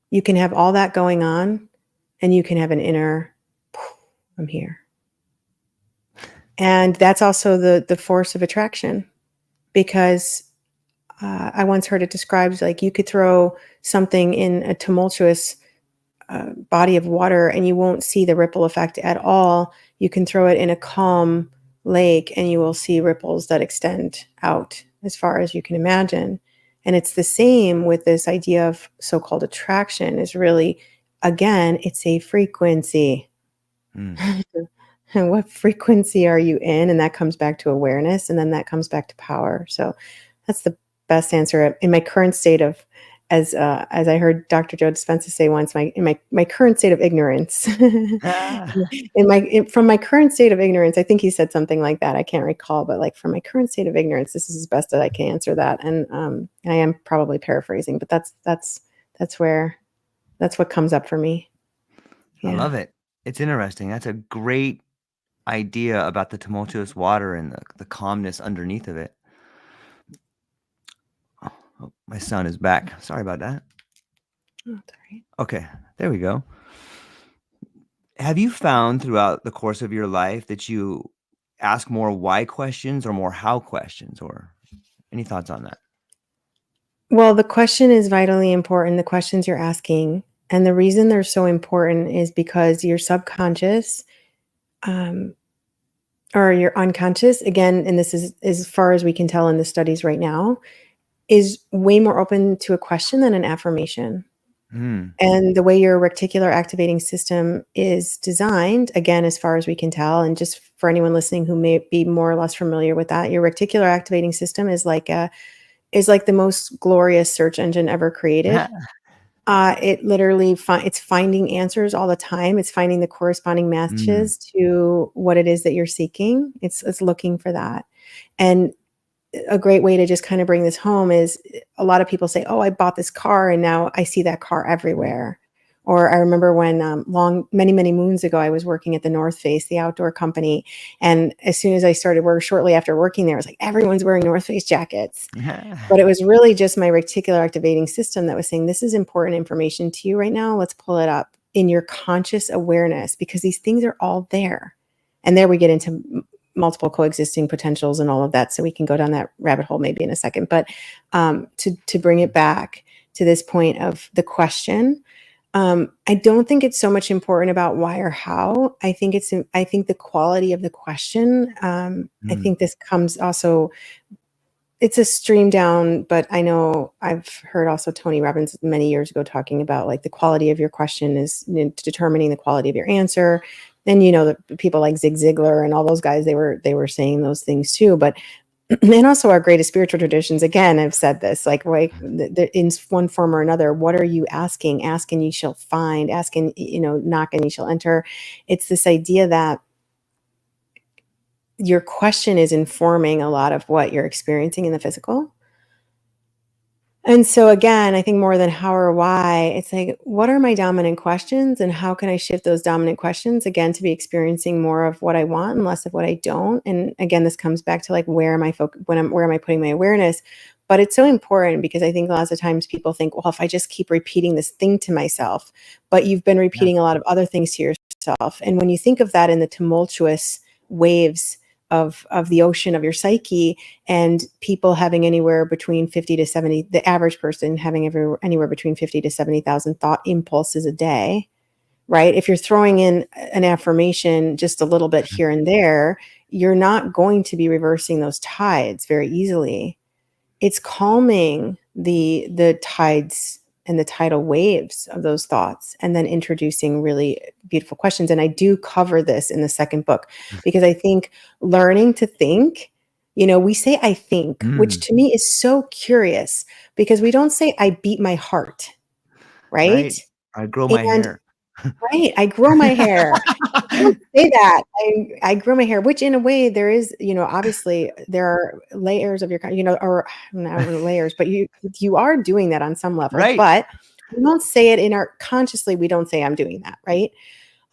You can have all that going on, and you can have an inner, I'm here. And that's also the force of attraction, because I once heard it described like you could throw something in a tumultuous body of water and you won't see the ripple effect at all. You can throw it in a calm lake and you will see ripples that extend out as far as you can imagine. And it's the same with this idea of so-called attraction, is really, again, it's a frequency. Mm. And what frequency are you in? And that comes back to awareness, and then that comes back to power. So that's the best answer in my current state of, as I heard Dr. Joe Dispenza say once, my current state of ignorance. Ah. From my current state of ignorance, I think he said something like that. I can't recall, but like from my current state of ignorance, this is as best that I can answer that. And I am probably paraphrasing, but that's what comes up for me. I Yeah. love it. It's interesting. That's a great idea about the tumultuous water and the calmness underneath of it. My son is back. Sorry about that. Oh, that's all right. Okay, there we go. Have you found throughout the course of your life that you ask more why questions or more how questions, or any thoughts on that? Well, the question is vitally important, the questions you're asking. And the reason they're so important is because your subconscious, um, or your unconscious, again, and this is as far as we can tell in the studies right now, is way more open to a question than an affirmation. Mm. And the way your reticular activating system is designed, again, as far as we can tell, and just for anyone listening who may be more or less familiar with that, your reticular activating system is like the most glorious search engine ever created. It literally it's finding answers all the time. It's finding the corresponding Mm. matches to what it is that you're seeking. It's looking for that. And a great way to just kind of bring this home is a lot of people say, "Oh, I bought this car and now I see that car everywhere." Or I remember when many moons ago, I was working at the North Face, the outdoor company, and as soon as I started work, shortly after working there, I was like, everyone's wearing North Face jackets. But it was really just my reticular activating system that was saying, this is important information to you right now. Let's pull it up in your conscious awareness because these things are all there. And there we get into multiple coexisting potentials and all of that. So we can go down that rabbit hole maybe in a second. But to bring it back to this point of the question, I don't think it's so much important about why or how. I think the quality of the question. I Mm. think this comes also, it's a stream down, but I know I've heard also Tony Robbins many years ago talking about like the quality of your question is determining the quality of your answer. And the people like Zig Ziglar and all those guys, they were saying those things too. But and also our greatest spiritual traditions, again, I've said this, like, right, in one form or another, what are you asking? Ask and you shall find. Ask and knock and you shall enter. It's this idea that your question is informing a lot of what you're experiencing in the physical. And so again, I think more than how or why, it's like, what are my dominant questions and how can I shift those dominant questions again to be experiencing more of what I want and less of what I don't? And again, this comes back to like, where am I where am I putting my awareness? But it's so important because I think lots of times people think, well, if I just keep repeating this thing to myself, but you've been Yeah. repeating a lot of other things to yourself. And when you think of that in the tumultuous waves of the ocean of your psyche, and people having anywhere between 50 to 70, the average person having anywhere between 50 to 70,000 thought impulses a day, right? If you're throwing in an affirmation just a little bit here and there, you're not going to be reversing those tides very easily. It's calming the tides and the tidal waves of those thoughts and then introducing really beautiful questions. And I do cover this in the second book because I think learning to think, we say I think, which Mm. to me is so curious because we don't say I beat my heart, right? Right. I grow my And hair. right, I grow my hair. I don't say that. I grow my hair, which in a way there is, obviously there are layers of your, or not really layers, but you are doing that on some level, Right. but we don't say it consciously. We don't say I'm doing that, right?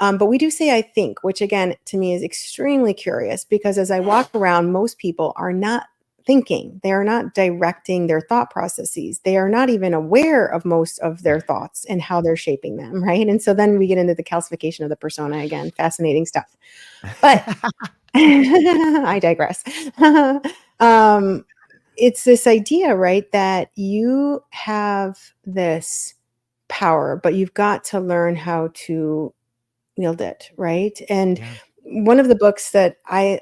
But we do say I think, which again to me is extremely curious because as I walk around, most people are not thinking. They are not directing their thought processes. They are not even aware of most of their thoughts and how they're shaping them, right? And so then we get into the calcification of the persona again. Fascinating stuff. But I digress. um, it's this idea, right, that you have this power, but you've got to learn how to wield it, right? And Yeah. one of the books that I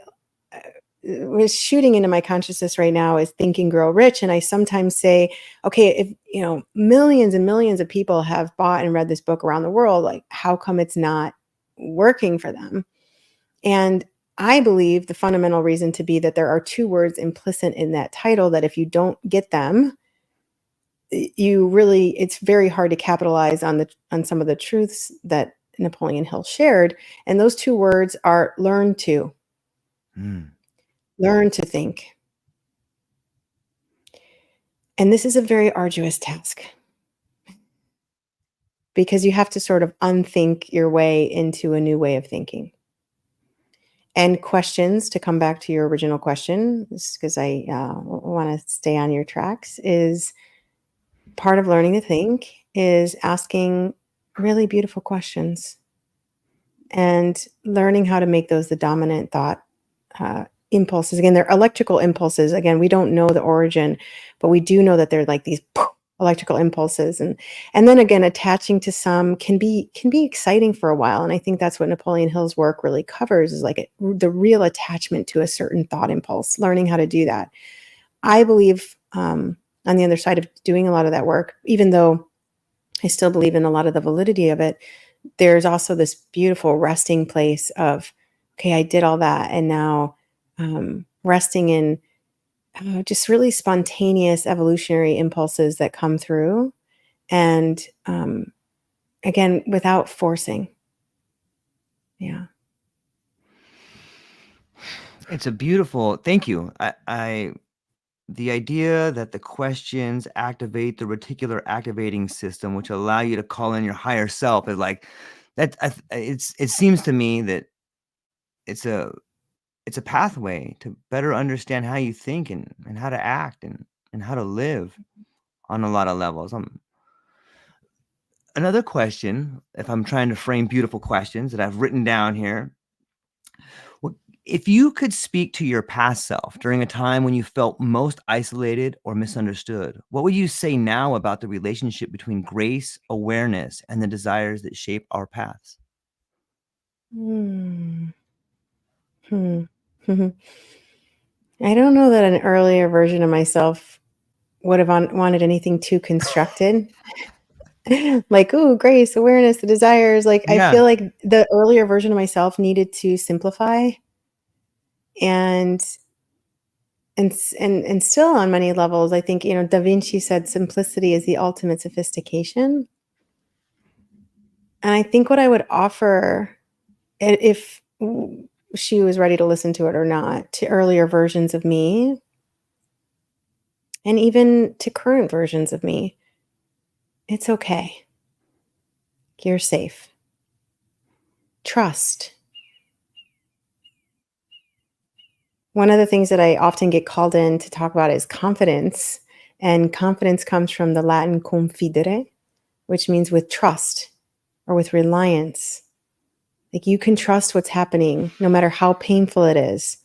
was shooting into my consciousness right now is Think and Grow Rich. And I sometimes say, okay, if millions and millions of people have bought and read this book around the world, like how come it's not working for them? And I believe the fundamental reason to be that there are two words implicit in that title that if you don't get them, it's very hard to capitalize on some of the truths that Napoleon Hill shared. And those two words are Mm. learn to think. And this is a very arduous task because you have to sort of unthink your way into a new way of thinking. And questions, to come back to your original question, because I want to stay on your tracks, is part of learning to think is asking really beautiful questions and learning how to make those the dominant thought impulses. Again, they're electrical impulses. Again, we don't know the origin, but we do know that they're like these electrical impulses, and then again, attaching to some can be exciting for a while. And I think that's what Napoleon Hill's work really covers, is like the real attachment to a certain thought impulse, learning how to do that. I believe on the other side of doing a lot of that work, even though I still believe in a lot of the validity of it, there's also this beautiful resting place of, okay, I did all that, and now resting in just really spontaneous evolutionary impulses that come through, and again, without forcing. Yeah. It's a beautiful, thank you. The idea that the questions activate the reticular activating system, which allow you to call in your higher self, is like that. It seems to me that it's a pathway to better understand how you think and how to act and how to live on a lot of levels. Another question, if I'm trying to frame beautiful questions that I've written down here, if you could speak to your past self during a time when you felt most isolated or misunderstood, what would you say now about the relationship between grace, awareness, and the desires that shape our paths? Hmm. Hmm. I don't know that an earlier version of myself would have wanted anything too constructed. Like, ooh, grace, awareness, the desires. Like, I Yeah, feel like the earlier version of myself needed to simplify, and and still on many levels, I think, Da Vinci said simplicity is the ultimate sophistication. And I think what I would offer, if she was ready to listen to it or not, to earlier versions of me, and even to current versions of me, it's okay. You're safe. Trust. One of the things that I often get called in to talk about is confidence. And confidence comes from the Latin confidere, which means with trust or with reliance. Like, you can trust what's happening no matter how painful it is.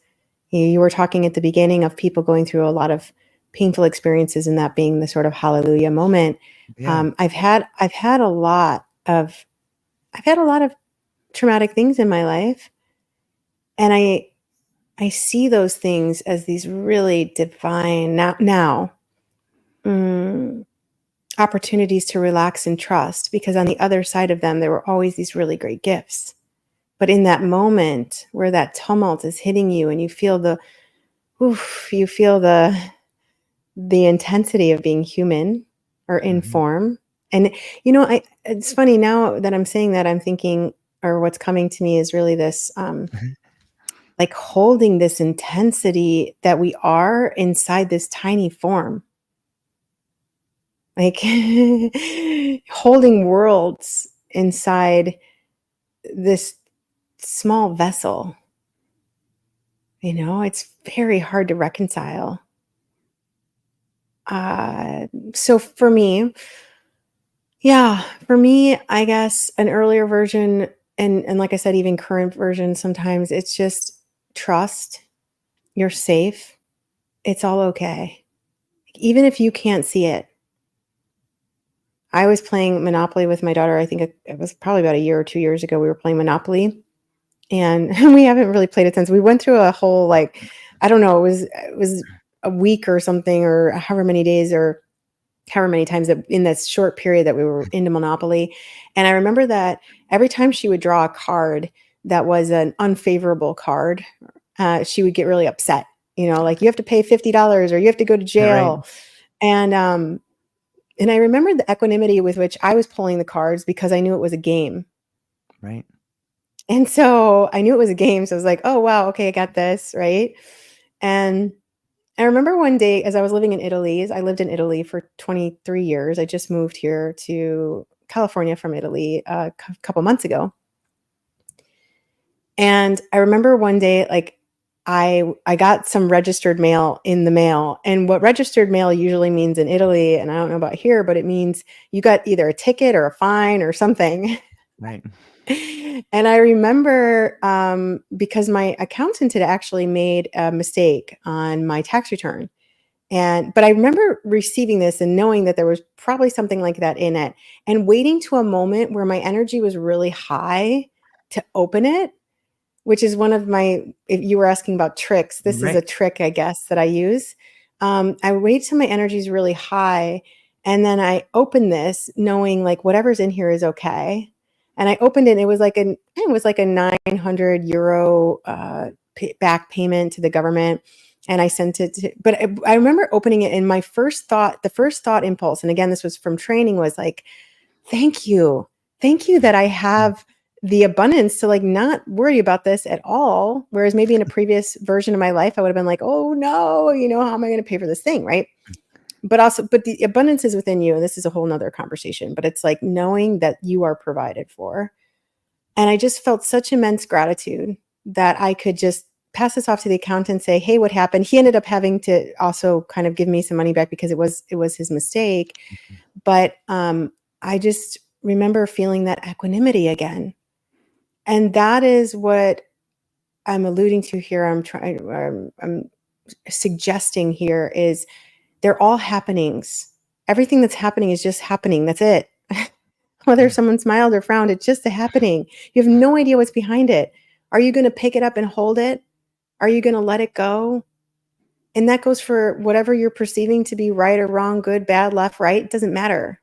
You were talking at the beginning of people going through a lot of painful experiences, and that being the sort of hallelujah moment. yeah. I've had a lot of traumatic things in my life, and I see those things as these really divine mm, opportunities to relax and trust, because on the other side of them, there were always these really great gifts. But in that moment where that tumult is hitting you and you feel the intensity of being human or in Mhm. form. And it's funny now that I'm saying that, I'm thinking, or what's coming to me is really this like holding this intensity that we are inside this tiny form, like holding worlds inside this small vessel. It's very hard to reconcile. So for me, yeah, for me, I guess an earlier version, and like I said, even current version, sometimes it's just trust. You're safe. It's all okay. Even if you can't see it. I was playing Monopoly with my daughter. I think it was probably about a year or 2 years ago. We were playing Monopoly, and we haven't really played it since. We went through a whole, like, I don't know, it was a week or something, or however many days, or however many times that in this short period that we were into Monopoly. And I remember that every time she would draw a card that was an unfavorable card, she would get really upset. Like, you have to pay $50 or you have to go to Right, jail. And I remember the equanimity with which I was pulling the cards, because I knew it was a game. right. And so I knew it was a game. So I was like, oh, wow, okay, I got this. Right. And I remember one day, as I was living in Italy, I lived in Italy for 23 years. I just moved here to California from Italy a couple months ago. And I remember one day, like, I got some registered mail in the mail. And what registered mail usually means in Italy, and I don't know about here, but it means you got either a ticket or a fine or something. Right. And I remember because my accountant had actually made a mistake on my tax return. But I remember receiving this and knowing that there was probably something like that in it, and waiting to a moment where my energy was really high to open it, which is one of my, if you were asking about tricks, this is a Right. trick, I guess, that I use. I wait till my energy is really high, and then I open this knowing like whatever's in here is okay. And I opened it, and it was like a 900 euro back payment to the government. And I sent it to, but I remember opening it, and the first thought impulse, and again, this was from training, was like, thank you. Thank you that I have the abundance to like not worry about this at all. Whereas maybe in a previous version of my life, I would have been like, oh no, how am I going to pay for this thing? Right. But the abundance is within you. And this is a whole nother conversation, but it's like knowing that you are provided for. And I just felt such immense gratitude that I could just pass this off to the accountant, say, hey, what happened? He ended up having to also kind of give me some money back because it was his mistake. But I just remember feeling that equanimity again. And that is what I'm alluding to here. I'm suggesting here is they're all happenings. Everything that's happening is just happening. That's it. Whether someone smiled or frowned, it's just a happening. You have no idea what's behind it. Are you going to pick it up and hold it? Are you going to let it go? And that goes for whatever you're perceiving to be right or wrong, good, bad, left, right. It doesn't matter.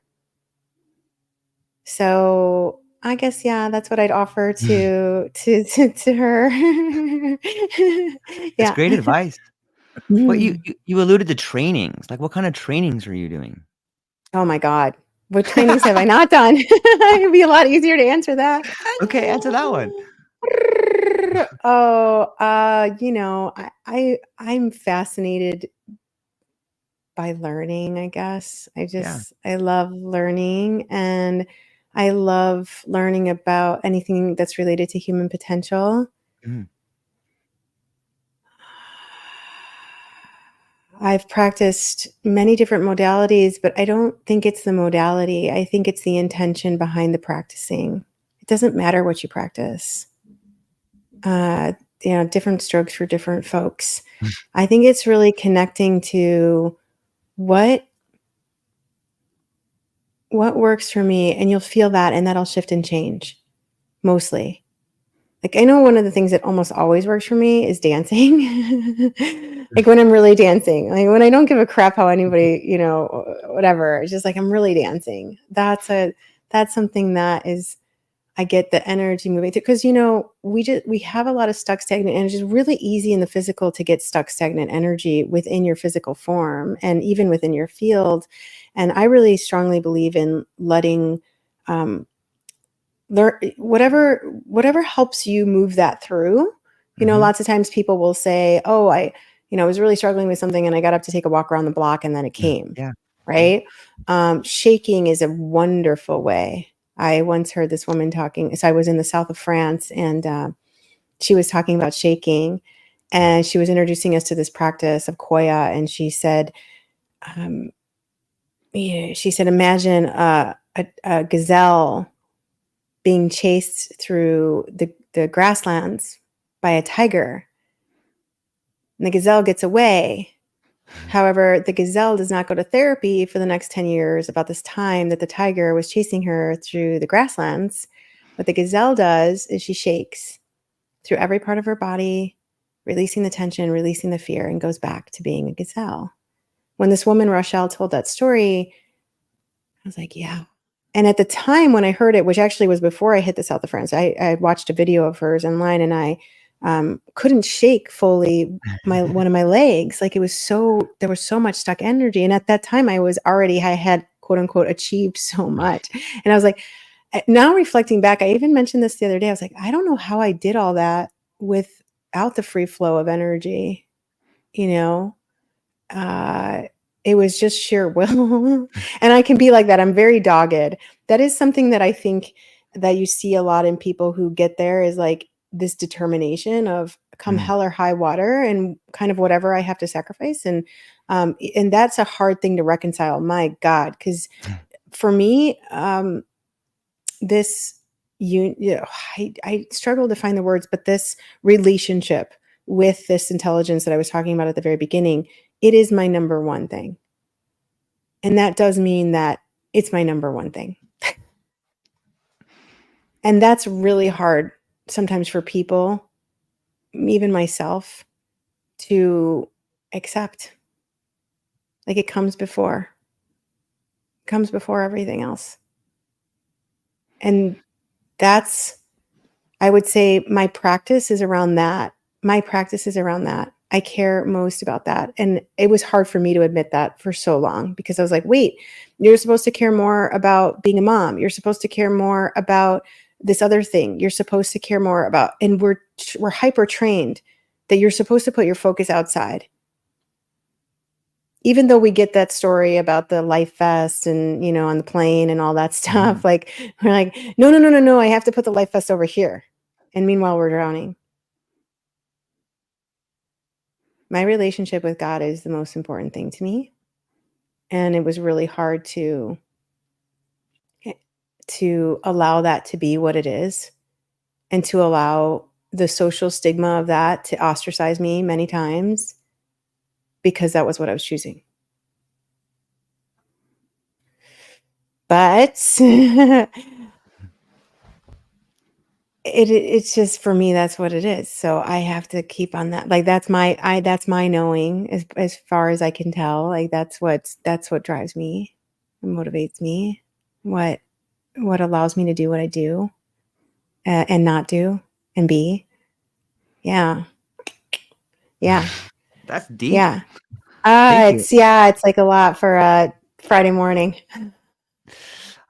So I guess, yeah, that's what I'd offer to her. That's Yeah. great advice. Well, you, Mm. you you alluded to trainings. Like, what kind of trainings were you doing? Oh my God. What trainings have I not done? It'd be a lot easier to answer that. Okay, answer that one. Oh, I'm fascinated by learning, I guess. Yeah. I love learning, and I love learning about anything that's related to human potential. Mhm. I've practiced many different modalities, but I don't think it's the modality. I think it's the intention behind the practicing. It doesn't matter what you practice. Uh, different strokes for different folks. I think it's really connecting to what works for me, and you'll feel that, and that'll shift and change mostly. Like, I know one of the things that almost always works for me is dancing. Like when I'm really dancing, like when I don't give a crap how anybody, whatever, it's just like I'm really dancing. That's something that is, I get the energy moving through, because we have a lot of stuck stagnant energy. It's really easy in the physical to get stuck stagnant energy within your physical form and even within your field. And I really strongly believe in letting learn whatever helps you move that through. Mhm. Lots of times people will say, oh, I was really struggling with something, and I got up to take a walk around the block, and then it came. Yeah. Yeah. Right. Shaking is a wonderful way. I once heard this woman talking. So I was in the south of France, and she was talking about shaking, and she was introducing us to this practice of koya. And she said, um, imagine a gazelle being chased through the grasslands by a tiger. And the gazelle gets away. However, the gazelle does not go to therapy for the next 10 years about this time that the tiger was chasing her through the grasslands. What the gazelle does is she shakes through every part of her body, releasing the tension, releasing the fear, and goes back to being a gazelle. When this woman, Rochelle, told that story, I was like, yeah. And at the time when I heard it, which actually was before I hit the south of France, I watched a video of hers online, and I couldn't shake fully one of my legs. Like there was so much stuck energy. And at that time I had quote unquote achieved so much. And I was like, now reflecting back, I even mentioned this the other day. I was like, I don't know how I did all that without the free flow of energy, you know? It was just sheer will. And I can be like that. I'm very dogged. That is something that I think that you see a lot in people who get there, is like this determination of come hell or high water, and kind of whatever I have to sacrifice. And that's a hard thing to reconcile. My God, because for me, this I struggle to find the words, but this relationship with this intelligence that I was talking about at the very beginning, it is my number one thing. And that does mean that it's my number one thing. And that's really hard sometimes for people, even myself, to accept. Like it comes before everything else. And that's, I would say my practice is around that. I care most about that. And it was hard for me to admit that for so long, because I was like, wait, you're supposed to care more about being a mom. You're supposed to care more about this other thing. You're supposed to care more about, and we're hyper trained that you're supposed to put your focus outside. Even though we get that story about the life vest and, on the plane and all that stuff, like we're like, no, I have to put the life vest over here. And meanwhile, we're drowning. My relationship with God is the most important thing to me. And it was really hard to allow that to be what it is, and to allow the social stigma of that to ostracize me many times, because that was what I was choosing. But it's just, for me, that's what it is. So I have to keep on that. Like that's my knowing, as far as I can tell. Like that's what drives me, motivates me, what allows me to do what I do, and not do, and be. Yeah. That's deep. Yeah. Thank you. It's like a lot for Friday morning.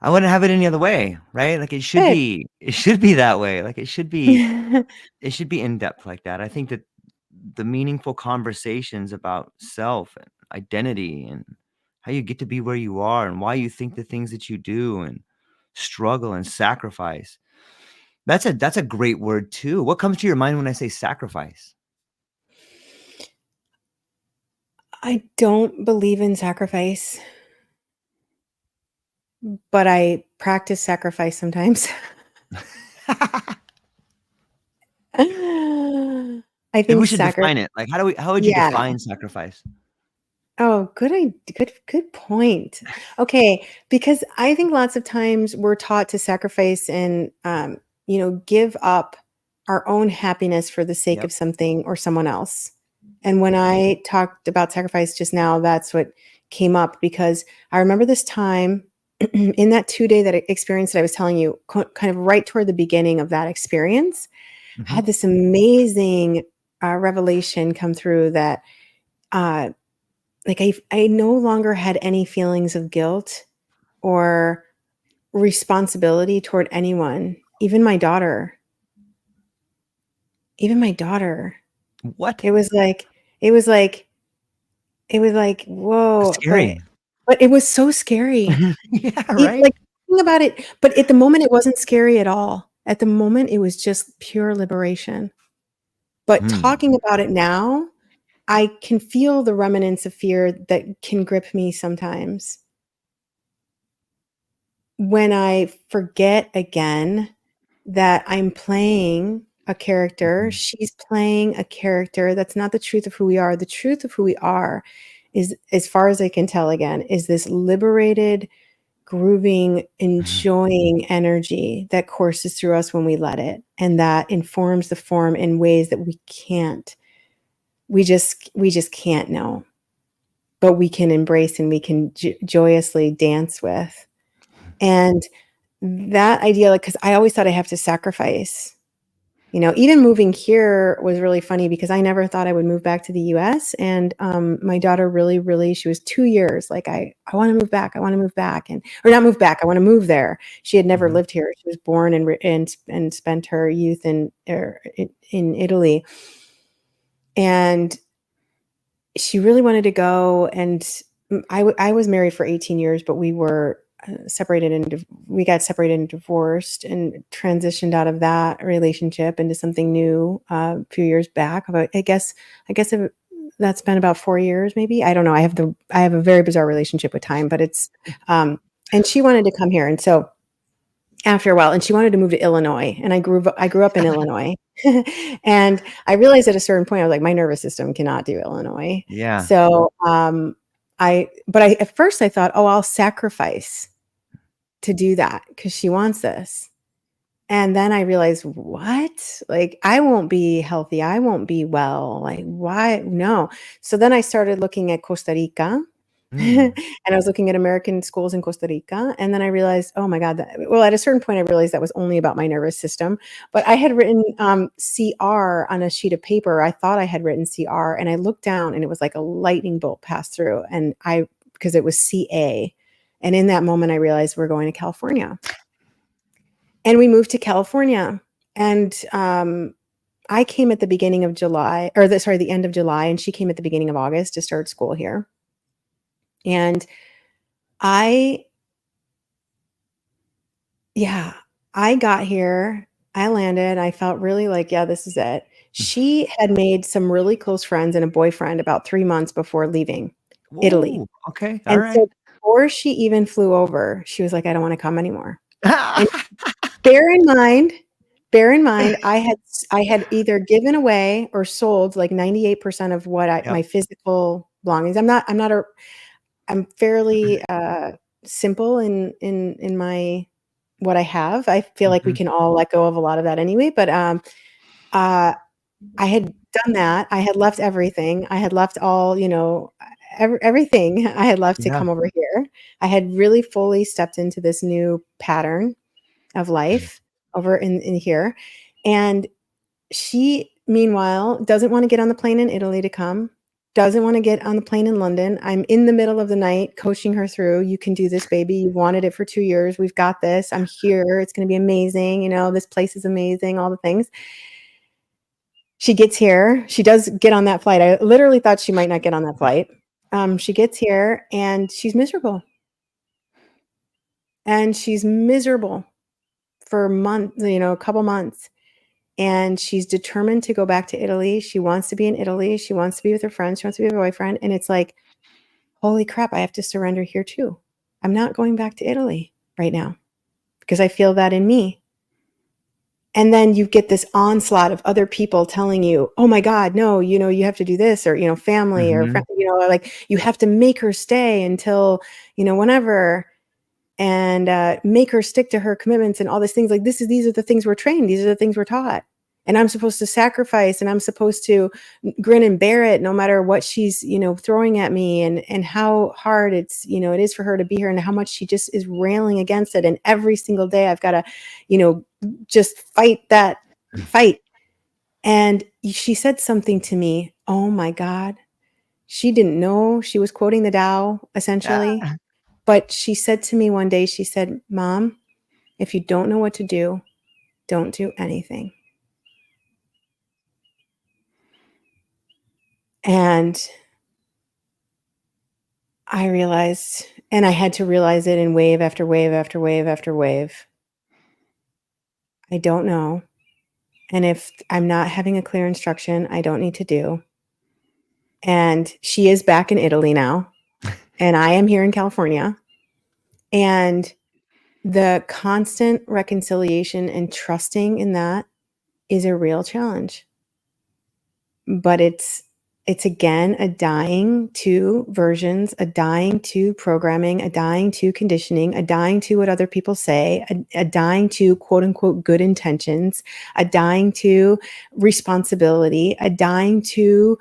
I wouldn't have it any other way, right? Like it should Good. be that way. Like it should be in depth like that. I think that the meaningful conversations about self and identity and how you get to be where you are and why you think the things that you do and struggle and sacrifice. That's a great word too. What comes to your mind when I say sacrifice? I don't believe in sacrifice, but I practice sacrifice sometimes. I Maybe think we should define it. Like how would you Yeah. define sacrifice? Oh, good point. Okay, because I think lots of times we're taught to sacrifice and give up our own happiness for the sake Yep. of something or someone else. And when I talked about sacrifice just now, that's what came up, because I remember this time in that 2-day experience that I was telling you, kind of right toward the beginning of that experience, I had this amazing revelation come through that like I no longer had any feelings of guilt or responsibility toward anyone, even my daughter. What? It was like, That's whoa, scary. but it was so scary. Yeah, right? Like, thinking about it, but at the moment it wasn't scary at all. At the moment it was just pure liberation. But talking about it now, I can feel the remnants of fear that can grip me sometimes. When I forget again that I'm playing a character, she's playing a character, that's not the truth of who we are. The truth of who we are is, as far as I can tell again, is this liberated, grooving, enjoying energy that courses through us when we let it, and that informs the form in ways that we just can't know, but we can embrace and we can joyously dance with. And that idea, like, because I always thought I have to sacrifice. Even moving here was really funny, because I never thought I would move back to the US. And my daughter really, really, she was 2 years like, I want to move back. I want to move back. Or not move back. I want to move there. She had never lived here. She was born and spent her youth in Italy. And she really wanted to go. And I was married for 18 years, but we were we got separated and divorced and transitioned out of that relationship into something new a few years back. But I guess that's been about 4 years, maybe. I don't know. I have a very bizarre relationship with time, but it's and she wanted to come here, and so after a while, and she wanted to move to Illinois, and I grew up in Illinois, and I realized at a certain point I was like, my nervous system cannot do Illinois. Yeah. So at first I thought, oh, I'll sacrifice to do that because she wants this. And then I realized, what? Like, I won't be healthy. I won't be well. Like, why? No. So then I started looking at Costa Rica. And I was looking at American schools in Costa Rica. And then I realized, oh my God, at a certain point, I realized that was only about my nervous system. But I had written CR on a sheet of paper. I thought I had written CR. And I looked down and it was like a lightning bolt passed through. And because it was CA. And in that moment, I realized we're going to California. And we moved to California. And I came at the beginning of July, the end of July. And she came at the beginning of August to start school here. And I got here, I landed, I felt really like, yeah, this is it. She had made some really close friends and a boyfriend about 3 months before leaving Italy. Ooh, okay. All And right. so before she even flew over, she was like, I don't want to come anymore. And bear in mind, I had either given away or sold like 98% of what my physical belongings. I'm fairly simple in my what I have. I feel like we can all let go of a lot of that anyway. But I had done that. I had left everything. I had left all, everything. I had left to come over here. I had really fully stepped into this new pattern of life over in here. And she, meanwhile, doesn't want to get on the plane in Italy to come. Doesn't want to get on the plane in London. I'm in the middle of the night coaching her through. You can do this, baby. You wanted it for 2 years. We've got this. I'm here. It's going to be amazing. This place is amazing. All the things. She gets here. She does get on that flight. I literally thought she might not get on that flight. She gets here and she's miserable. And she's miserable for months, a couple months. And she's determined to go back to Italy. She wants to be in Italy. She wants to be with her friends. She wants to be with her boyfriend. And it's like, holy crap, I have to surrender here too. I'm not going back to Italy right now because I feel that in me. And then you get this onslaught of other people telling you, oh my God, no, you have to do this, or, family or, like you have to make her stay until, whenever, and make her stick to her commitments and all these things. Like these are the things we're trained. These are the things we're taught. And I'm supposed to sacrifice and I'm supposed to grin and bear it no matter what she's, throwing at me and how hard it is for her to be here and how much she just is railing against it. And every single day I've got to, just fight that fight. And she said something to me. Oh my God. She didn't know she was quoting the Tao essentially. But she said to me one day, she said, Mom, if you don't know what to do, don't do anything. And I realized, and I had to realize it in wave after wave after wave after wave. I don't know. And if I'm not having a clear instruction, I don't need to do. And she is back in Italy now. And I am here in California. And the constant reconciliation and trusting in that is a real challenge. But it's again a dying to versions, a dying to programming, a dying to conditioning, a dying to what other people say, a dying to quote unquote good intentions, a dying to responsibility, a dying to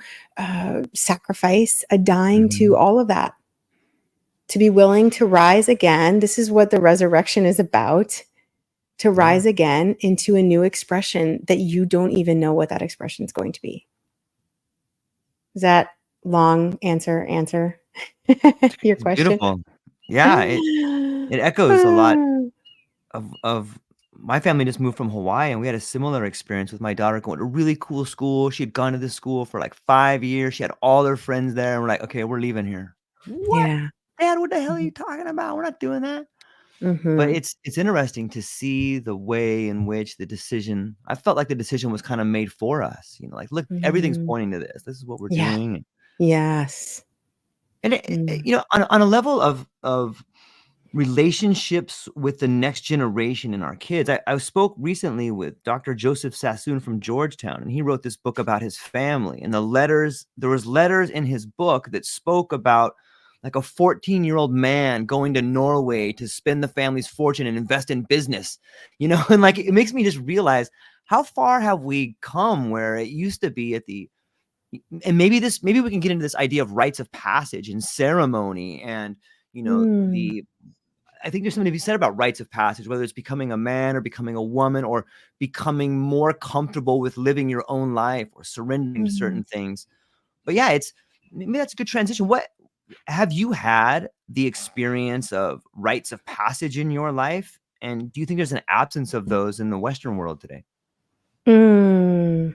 sacrifice, a dying to all of that. To be willing to rise again. This is what the resurrection is about. To rise again into a new expression that you don't even know what that expression is going to be. Is that long answer your question? Beautiful. Yeah, it echoes a lot of my family just moved from Hawaii, and we had a similar experience with my daughter going to a really cool school. She had gone to this school for like 5 years. She had all her friends there, and we're like, okay, we're leaving here. What? Yeah. Dad, what the hell are you talking about? We're not doing that. But Mhm. it's interesting to see the way in which I felt like the decision was kind of made for us. Like, look, everything's Mhm. pointing to this. This is what we're Yeah. doing. Yes. And Mm. on a level of relationships with the next generation and our kids. I spoke recently with Dr. Joseph Sassoon from Georgetown, and he wrote this book about his family. And there was letters in his book that spoke about like a 14-year-old man going to Norway to spend the family's fortune and invest in business, and like it makes me just realize how far have we come where it used to be and maybe we can get into this idea of rites of passage and ceremony and Mm. the I think there's something to be said about rites of passage, whether it's becoming a man or becoming a woman or becoming more comfortable with living your own life or surrendering to certain Mhm. things. But yeah, maybe that's a good transition. What have you had the experience of rites of passage in your life? And do you think there's an absence of those in the Western world today? Mm.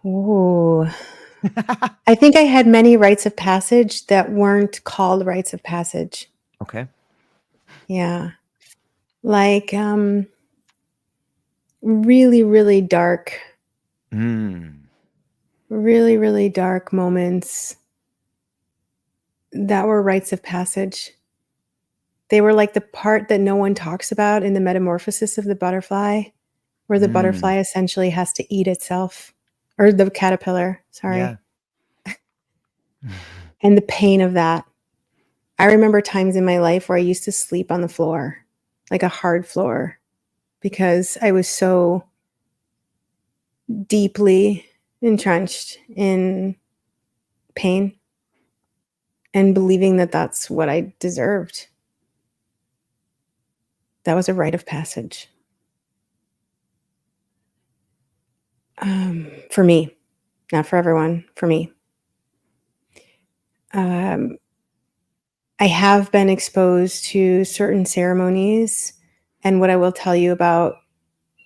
Ooh. I think I had many rites of passage that weren't called rites of passage. Okay. Yeah. Like, really, really dark, Mm. really, really dark moments that were rites of passage. They were like the part that no one talks about in the metamorphosis of the butterfly, where the Mm. butterfly essentially has to eat itself, or the caterpillar, Yeah. sorry, and the pain of that. I remember times in my life where I used to sleep on the floor, like a hard floor, because I was so deeply entrenched in pain and believing that that's what I deserved. That was a rite of passage, for me, not for everyone, for me. Um, I have been exposed to certain ceremonies, and what I will tell you about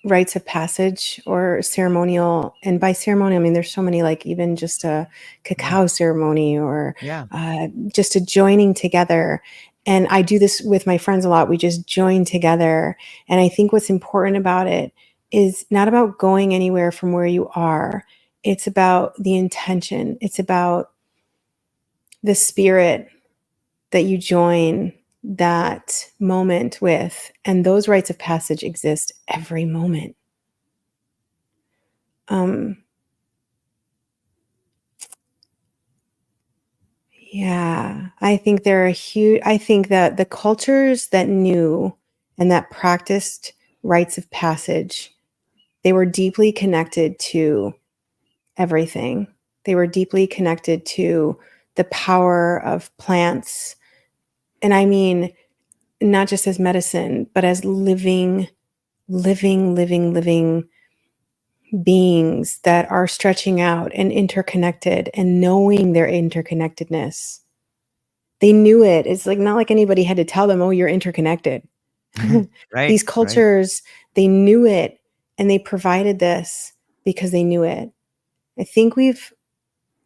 rites of passage or ceremonial, and by ceremony, I mean there's so many, like even just a Yeah. cacao ceremony or Yeah. just a joining together. And I do this with my friends a lot. We just join together. And I think what's important about it is not about going anywhere from where you are. It's about the intention. It's about the spirit that you join that moment with. And those rites of passage exist every moment. Um, yeah, I think there are huge, I think that the cultures that knew and that practiced rites of passage, they were deeply connected to everything. They were deeply connected to the power of plants. And I mean, not just as medicine, but as living beings that are stretching out and interconnected and knowing their interconnectedness. They knew it. It's like not like anybody had to tell them, "Oh, you're interconnected." Right. These Right. cultures, they knew it and they provided this because they knew it. I think we've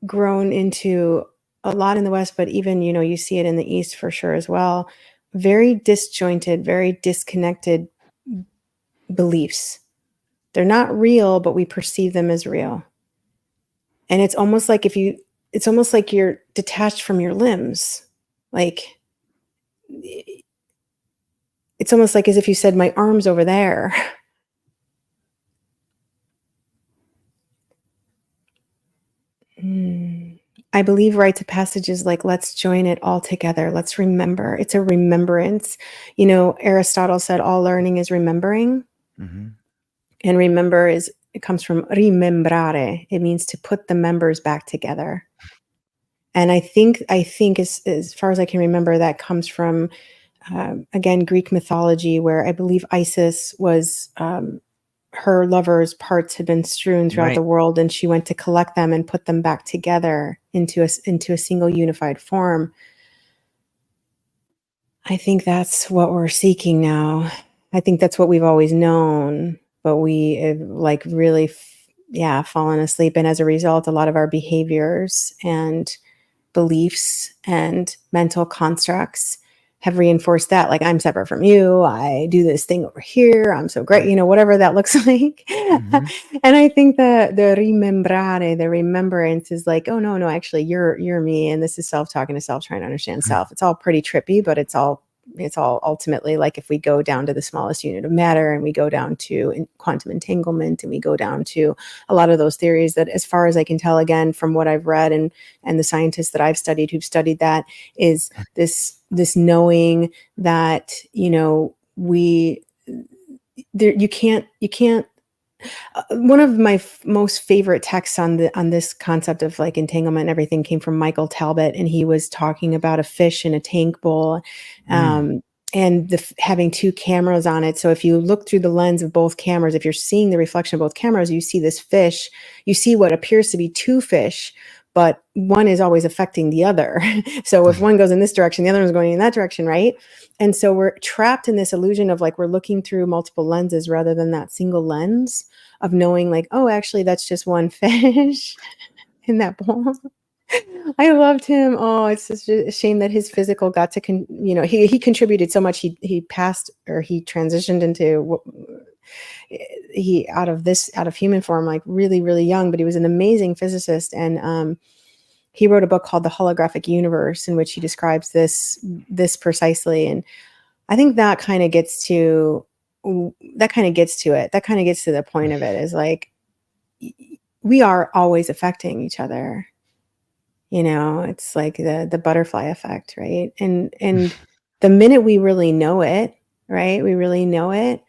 grown into a lot in the West, but even, you see it in the East for sure as well. Very disjointed, very disconnected beliefs. They're not real, but we perceive them as real. And it's almost like you're detached from your limbs. Like it's almost like as if you said, "My arm's over there." Mm. I believe rites of passage is like, let's join it all together. Let's remember. It's a remembrance. Aristotle said all learning is remembering. Hmm. And it comes from rimembrare. It means to put the members back together. And I think as far as I can remember, that comes from, again, Greek mythology, where I believe Isis was, her lover's parts had been strewn throughout Right. the world, and she went to collect them and put them back together into a single unified form. I think that's what we're seeking now. I think that's what we've always known, but we have like really, yeah, fallen asleep. And as a result, a lot of our behaviors and beliefs and mental constructs have reinforced that, like, I'm separate from you, I do this thing over here, I'm so great, Right. you know, whatever that looks like. Mhm. And I think the rimembrare, the remembrance is like, oh no, no, actually you're me, and this is self talking to self, trying to understand self. It's all pretty trippy, but it's all ultimately, like, if we go down to the smallest unit of matter, and we go down to quantum entanglement, and we go down to a lot of those theories that, as far as I can tell, again, from what I've read, and the scientists that I've studied who've studied that, is this knowing that, you know, we there you can't one of my most favorite texts on this concept of, like, entanglement and everything came from Michael Talbot, and he was talking about a fish in a tank bowl, Mm. um, and having two cameras on it. So if you look through the lens of both cameras, if you're seeing the reflection of both cameras, you see this fish. You see what appears to be two fish, but one is always affecting the other. So if one goes in this direction, the other one's going in that direction, right? And so we're trapped in this illusion of, like, we're looking through multiple lenses rather than that single lens of knowing, like, oh, actually, that's just one fish in that bowl. I loved him. Oh, it's such a shame that his physical got to, you know, he contributed so much. He passed, or he transitioned into he out of human form, like, really, really young. But he was an amazing physicist, and he wrote a book called The Holographic Universe, in which he describes this precisely. And I think that kind of gets to that kind of gets to it. That kind of gets to the point of it, is like, we are always affecting each other. You know, it's like the butterfly effect, right? And the minute we really know it, right? We really know it.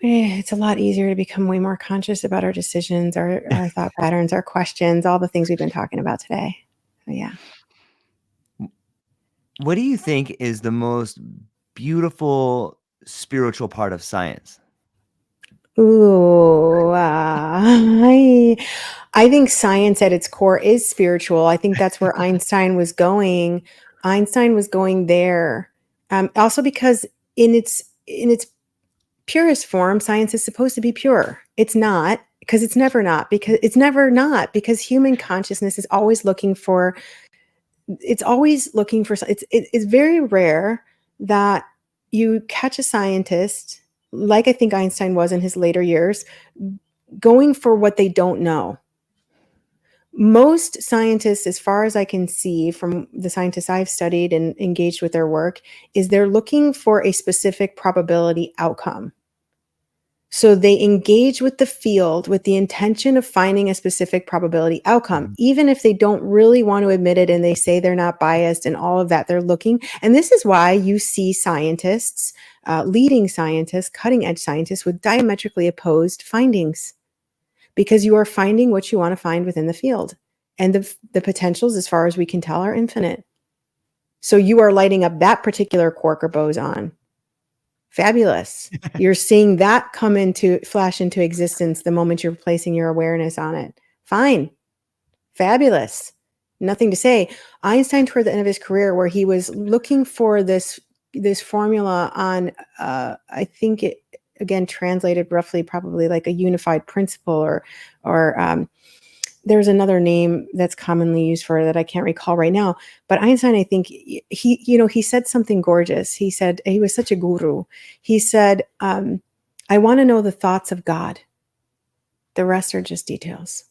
It's a lot easier to become way more conscious about our decisions, our thought patterns, our questions, all the things we've been talking about today. So, yeah. What do you think is the most beautiful spiritual part of science? Ooh, I think science at its core is spiritual. I think that's where Einstein was going. Einstein was going there. Also because in its purest form, science is supposed to be pure. It's not, because it's never not, because human consciousness is always looking for, it's very rare that you catch a scientist, like I think Einstein was in his later years, going for what they don't know. Most scientists, as far as I can see from the scientists I've studied and engaged with their work, is they're looking for a specific probability outcome. So they engage with the field with the intention of finding a specific probability outcome, Mhm. even if they don't really want to admit it, and they say they're not biased and all of that. They're looking. And this is why you see scientists, leading scientists, cutting edge scientists, with diametrically opposed findings, because you are finding what you want to find within the field. And the potentials, as far as we can tell, are infinite. So you are lighting up that particular quark or boson. Fabulous. You're seeing that flash into existence the moment you're placing your awareness on it. Fine. Fabulous. Nothing to say. Einstein, toward the end of his career, where he was looking for this formula on, I think it, again, translated roughly, probably like a unified principle, or there's another name that's commonly used for it that I can't recall right now. But Einstein, I think he said something gorgeous. He said, he was such a guru. He said, I want to know the thoughts of God. The rest are just details.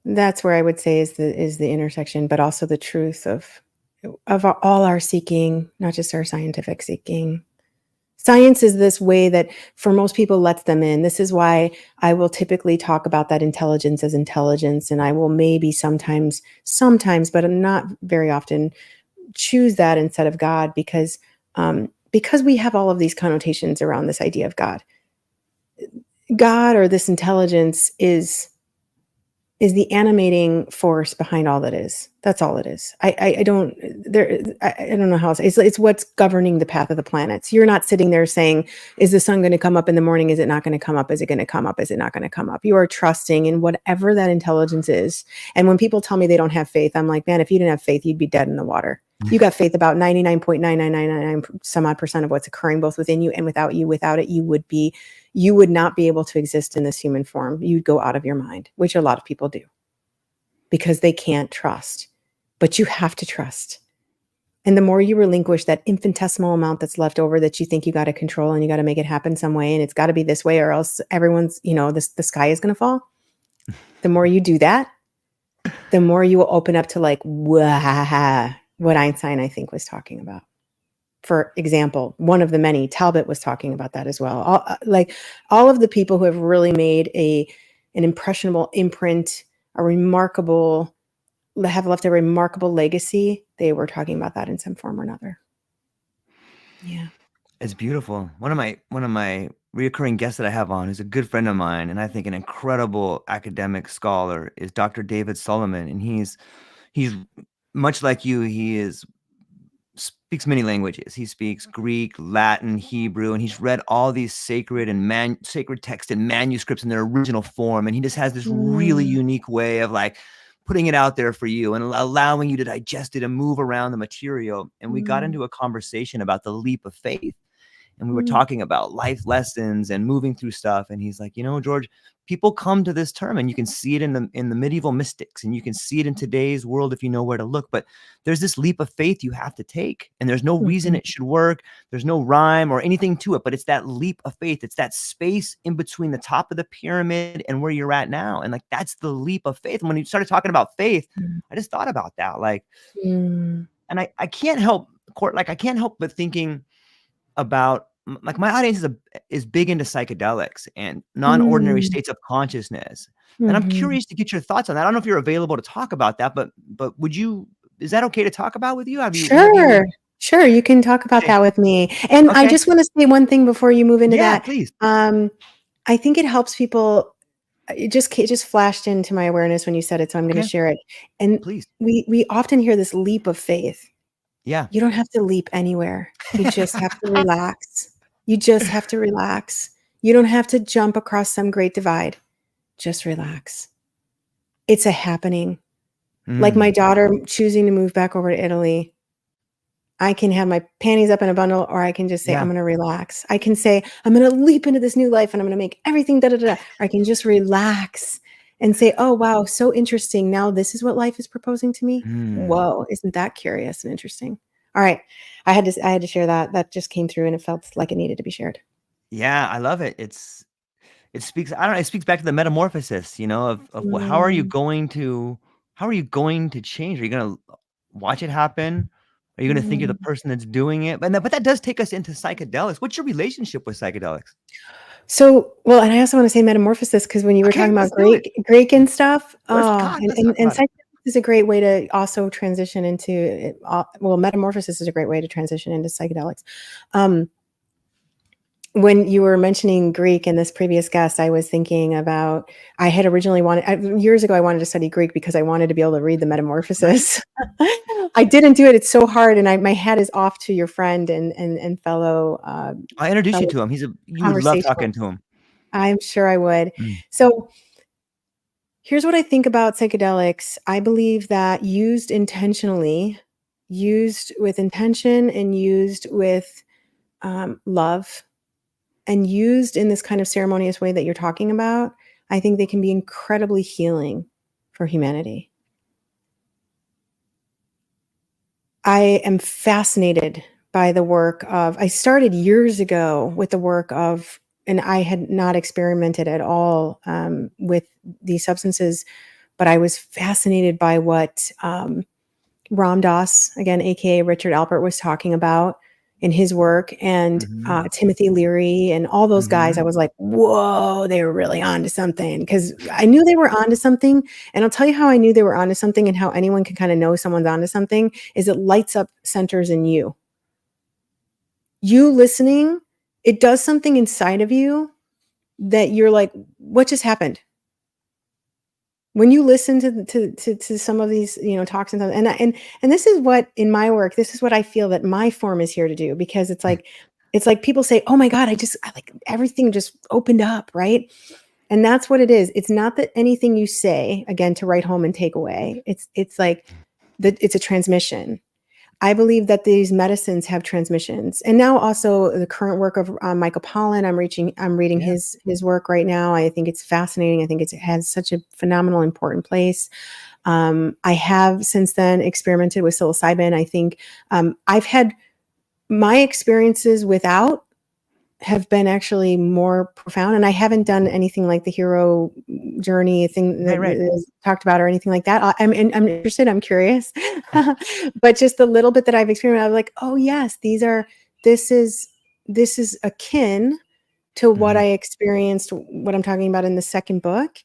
That's where I would say is the intersection, but also the truth of all our seeking, not just our scientific seeking. Science is this way that, for most people, lets them in. This is why I will typically talk about that intelligence as intelligence, and I will maybe sometimes, but not very often, choose that instead of God, because we have all of these connotations around this idea of God. God, or this intelligence, is the animating force behind all that is. That's all it is. I don't know how else. It's what's governing the path of the planets. You're not sitting there saying, is the sun going to come up in the morning? Is it not going to come up? Is it going to come up? Is it not going to come up? You are trusting in whatever that intelligence is. And when people tell me they don't have faith, I'm like, man, if you didn't have faith, you'd be dead in the water. You got faith about 99.99999 some odd percent of what's occurring both within you and without you. Without it, you would not be able to exist in this human form. You'd go out of your mind, which a lot of people do, because they can't trust. but you have to trust. And the more you relinquish that infinitesimal amount that's left over that you think you got to control and you got to make it happen some way, and it's got to be this way or else everyone's, the sky is going to fall. The more you do that, the more you will open up to like, wah, what Einstein, I think, was talking about. For example, one of the many, Talbot was talking about that as well. All of the people who have really made an impressionable imprint, have left a remarkable legacy, they were talking about that in some form or another. Yeah. It's beautiful. One of my reoccurring guests that I have on, who's a good friend of mine, and I think an incredible academic scholar, is Dr. David Solomon, and he's much like you. He speaks many languages. He speaks Greek, Latin, Hebrew, and he's read all these sacred texts and manuscripts in their original form. And he just has this really unique way of like putting it out there for you and allowing you to digest it and move around the material. And we got into a conversation about the leap of faith. And we were talking about life lessons and moving through stuff. And he's like, George, people come to this term, and you can see it in the medieval mystics, and you can see it in today's world if you know where to look. But there's this leap of faith you have to take, and there's no reason it should work. There's no rhyme or anything to it, but it's that leap of faith. It's that space in between the top of the pyramid and where you're at now. And like, that's the leap of faith. And when you started talking about faith, I just thought about that. Like, and I can't help, I can't help but thinking about, like, my audience is big into psychedelics and non-ordinary states of consciousness. And I'm curious to get your thoughts on that. I don't know if you're available to talk about that, but is that okay to talk about with you? Sure. You can talk about that with me. And I just want to say one thing before you move into that. Please. I think it helps people. It just flashed into my awareness when you said it, so I'm going to share it. And please. We often hear this leap of faith. Yeah. You don't have to leap anywhere. You just have to relax. You just have to relax. You don't have to jump across some great divide. Just relax. It's a happening. Like my daughter choosing to move back over to Italy. I can have my panties up in a bundle, or I can just say, I'm going to relax. I can say, I'm going to leap into this new life and I'm going to make everything da-da-da. Or I can just relax and say, oh, wow, so interesting. Now this is what life is proposing to me. Whoa, isn't that curious and interesting? All right. I had to share that. That just came through and it felt like it needed to be shared. Yeah, I love it. It speaks back to the metamorphosis, of how are you going to change? Are you going to watch it happen? Are you going to think you're the person that's doing it? But that does take us into psychedelics. What's your relationship with psychedelics? So, well, and I also want to say metamorphosis, because when you were talking about Greek and stuff, and psychedelics is a great way to also transition into it. Well, metamorphosis is a great way to transition into psychedelics. When you were mentioning Greek and this previous guest, I was thinking about, I had originally years ago, I wanted to study Greek because I wanted to be able to read the Metamorphosis. I didn't do it. It's so hard. And my hat is off to your friend and fellow. I introduced you to him. You would love talking to him. I'm sure I would. So here's what I think about psychedelics. I believe that used intentionally, used with intention, and used with love, and used in this kind of ceremonious way that you're talking about, I think they can be incredibly healing for humanity. I am fascinated by the work I started years ago with the work of, and I had not experimented at all with these substances, but I was fascinated by what Ram Dass, again, AKA Richard Alpert, was talking about in his work, and Timothy Leary and all those guys. I was like, whoa, they were really onto something, because I knew they were onto something. And I'll tell you how I knew they were onto something, and how anyone can kind of know someone's onto something is it lights up centers in you. You listening, it does something inside of you that you're like, what just happened? When you listen to some of these, talks and this is what, in my work, this is what I feel that my form is here to do, because it's like people say, oh my God, I like everything just opened up, right? And that's what it is. It's not that anything you say, again, to write home and take away. It's like that it's a transmission. I believe that these medicines have transmissions, and now also the current work of Michael Pollan. I'm reading Yeah. his work right now. I think it's fascinating. I think it has such a phenomenal, important place. I have since then experimented with psilocybin. I think I've had my experiences without have been actually more profound, and I haven't done anything like the hero journey thing that Right. is talked about or anything like that. I'm interested, I'm curious. But just the little bit that I've experienced, I was like, oh yes, this is this is akin to what Mhm. I experienced, what I'm talking about in the second book.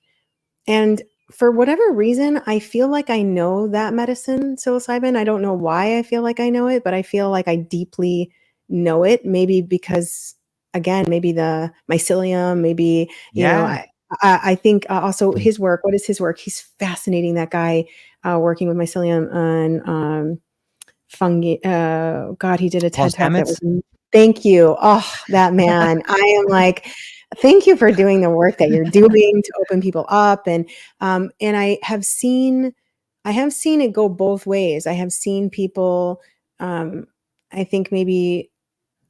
And for whatever reason, I feel like I know that medicine, psilocybin. I don't know why I feel like I know it, but I feel like I deeply know it. Maybe because, again, maybe the mycelium, maybe, Yeah. I think also his work. What is his work? He's fascinating, that guy working with mycelium on fungi. God, he did a Paul TED talk that was. Stamets? Thank you. Oh, that man. I am like, thank you for doing the work that you're doing to open people up. And I have seen it go both ways. I have seen people. Um, I think maybe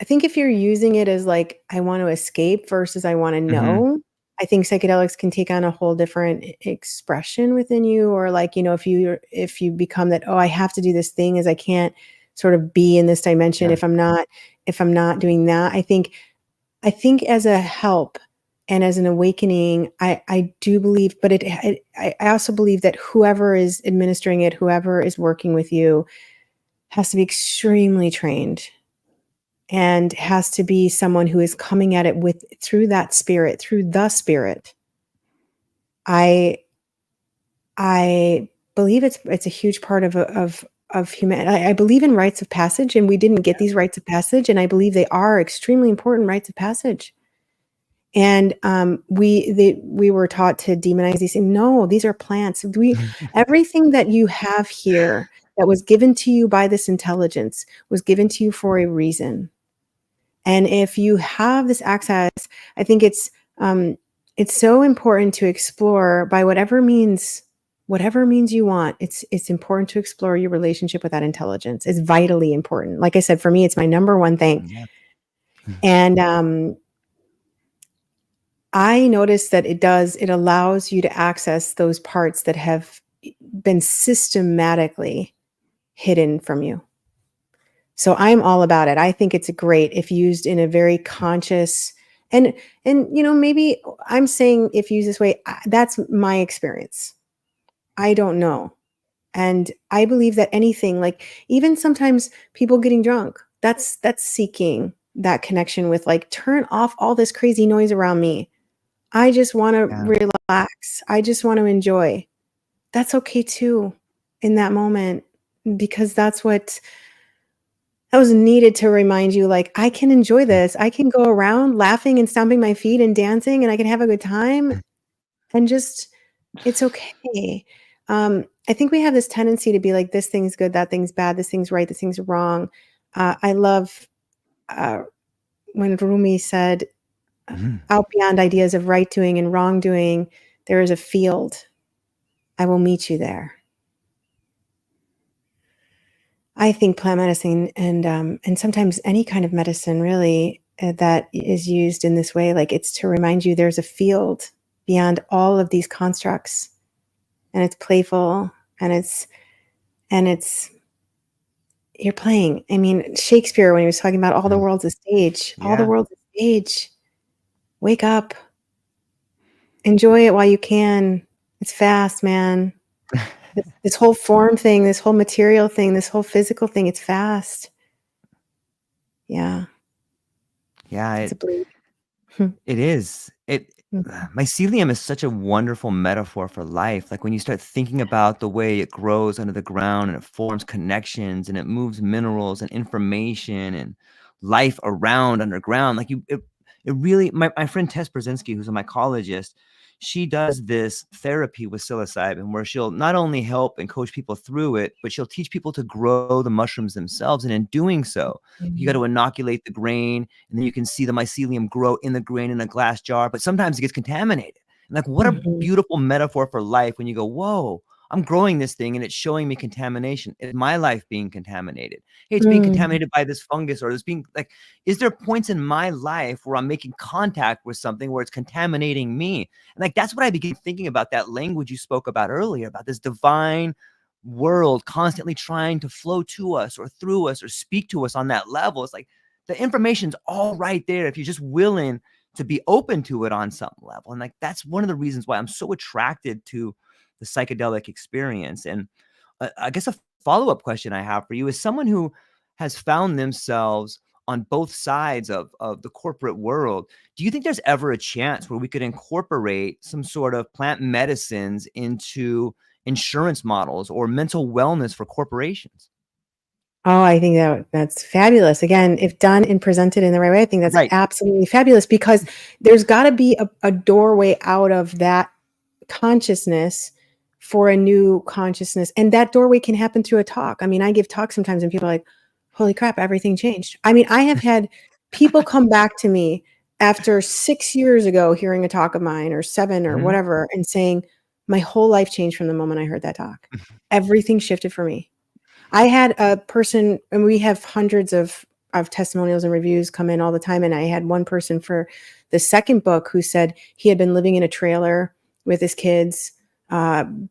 I think if you're using it as like, I want to escape versus I want to Mhm. know, I think psychedelics can take on a whole different expression within you. Or like, if you become that, oh, I have to do this thing as I can't sort of be in this dimension Yeah. if I'm not doing that. I think as a help and as an awakening, I do believe, but I also believe that whoever is administering it, whoever is working with you, has to be extremely trained and has to be someone who is coming at it with through that spirit, through the spirit. I I believe it's a huge part of human. I believe in rites of passage, and we didn't get these rites of passage, and I believe they are extremely important rites of passage. And we were taught to demonize these things. No, these are plants. Everything that you have here that was given to you by this intelligence was given to you for a reason. And if you have this access, I think it's so important to explore by whatever means you want. It's important to explore your relationship with that intelligence. It's vitally important. Like I said, for me, it's my number one thing. Yeah. And I noticed that it allows you to access those parts that have been systematically hidden from you. So I'm all about it. I think it's great if used in a very conscious and maybe I'm saying if used this way, that's my experience. I don't know. And I believe that anything, like even sometimes people getting drunk, that's seeking that connection with, like, turn off all this crazy noise around me. I just want to Yeah. relax. I just want to enjoy. That's okay too in that moment, because that was needed to remind you, like, I can enjoy this. I can go around laughing and stomping my feet and dancing, and I can have a good time and just it's okay. I think we have this tendency to be like, this thing's good, that thing's bad, this thing's right, this thing's wrong. I love uh, when Rumi said, Mhm. out beyond ideas of right doing and wrong doing, there is a field. I will meet you there. I think plant medicine and sometimes any kind of medicine really that is used in this way, like, it's to remind you there's a field beyond all of these constructs, and it's playful, and it's you're playing. I mean, Shakespeare, when he was talking about all the Mhm. world's a stage, all the Yeah. world's a stage. Wake up, enjoy it while you can. It's fast, man. This whole form thing, this whole material thing, this whole physical thing, it's fast. Yeah, Yeah, it's a it bleed. it is. Mycelium is such a wonderful metaphor for life. Like when you start thinking about the way it grows under the ground and it forms connections and it moves minerals and information and life around underground. Like it really my friend Tess Brzezinski, who's a mycologist, she does this therapy with psilocybin where she'll not only help and coach people through it, but she'll teach people to grow the mushrooms themselves. And in doing so, you got Mhm. to inoculate the grain, and then you can see the mycelium grow in the grain in a glass jar, but sometimes it gets contaminated. And like, what a Mhm. beautiful metaphor for life when you go, whoa, I'm growing this thing and it's showing me contamination. Is my life being contaminated? Hey, it's being Mm. contaminated by this fungus, or it's being like, is there points in my life where I'm making contact with something where it's contaminating me? And like, that's what I begin thinking about, that language you spoke about earlier, about this divine world constantly trying to flow to us or through us or speak to us on that level. It's like the information's all right there if you're just willing to be open to it on some level. And like, that's one of the reasons why I'm so attracted to the psychedelic experience. And I guess a follow-up question I have for you is someone who has found themselves on both sides of the corporate world. Do you think there's ever a chance where we could incorporate some sort of plant medicines into insurance models or mental wellness for corporations? Oh, I think that's fabulous. Again, if done and presented in the right way, I think that's Right. absolutely fabulous, because there's got to be a doorway out of that consciousness for a new consciousness. And that doorway can happen through a talk. I mean, I give talks sometimes and people are like, holy crap, everything changed. I mean, I have had people come back to me after 6 years ago hearing a talk of mine, or 7 or Mhm. whatever, and saying, my whole life changed from the moment I heard that talk. Everything shifted for me. I had a person, and we have hundreds of testimonials and reviews come in all the time. And I had one person for the second book who said he had been living in a trailer with his kids,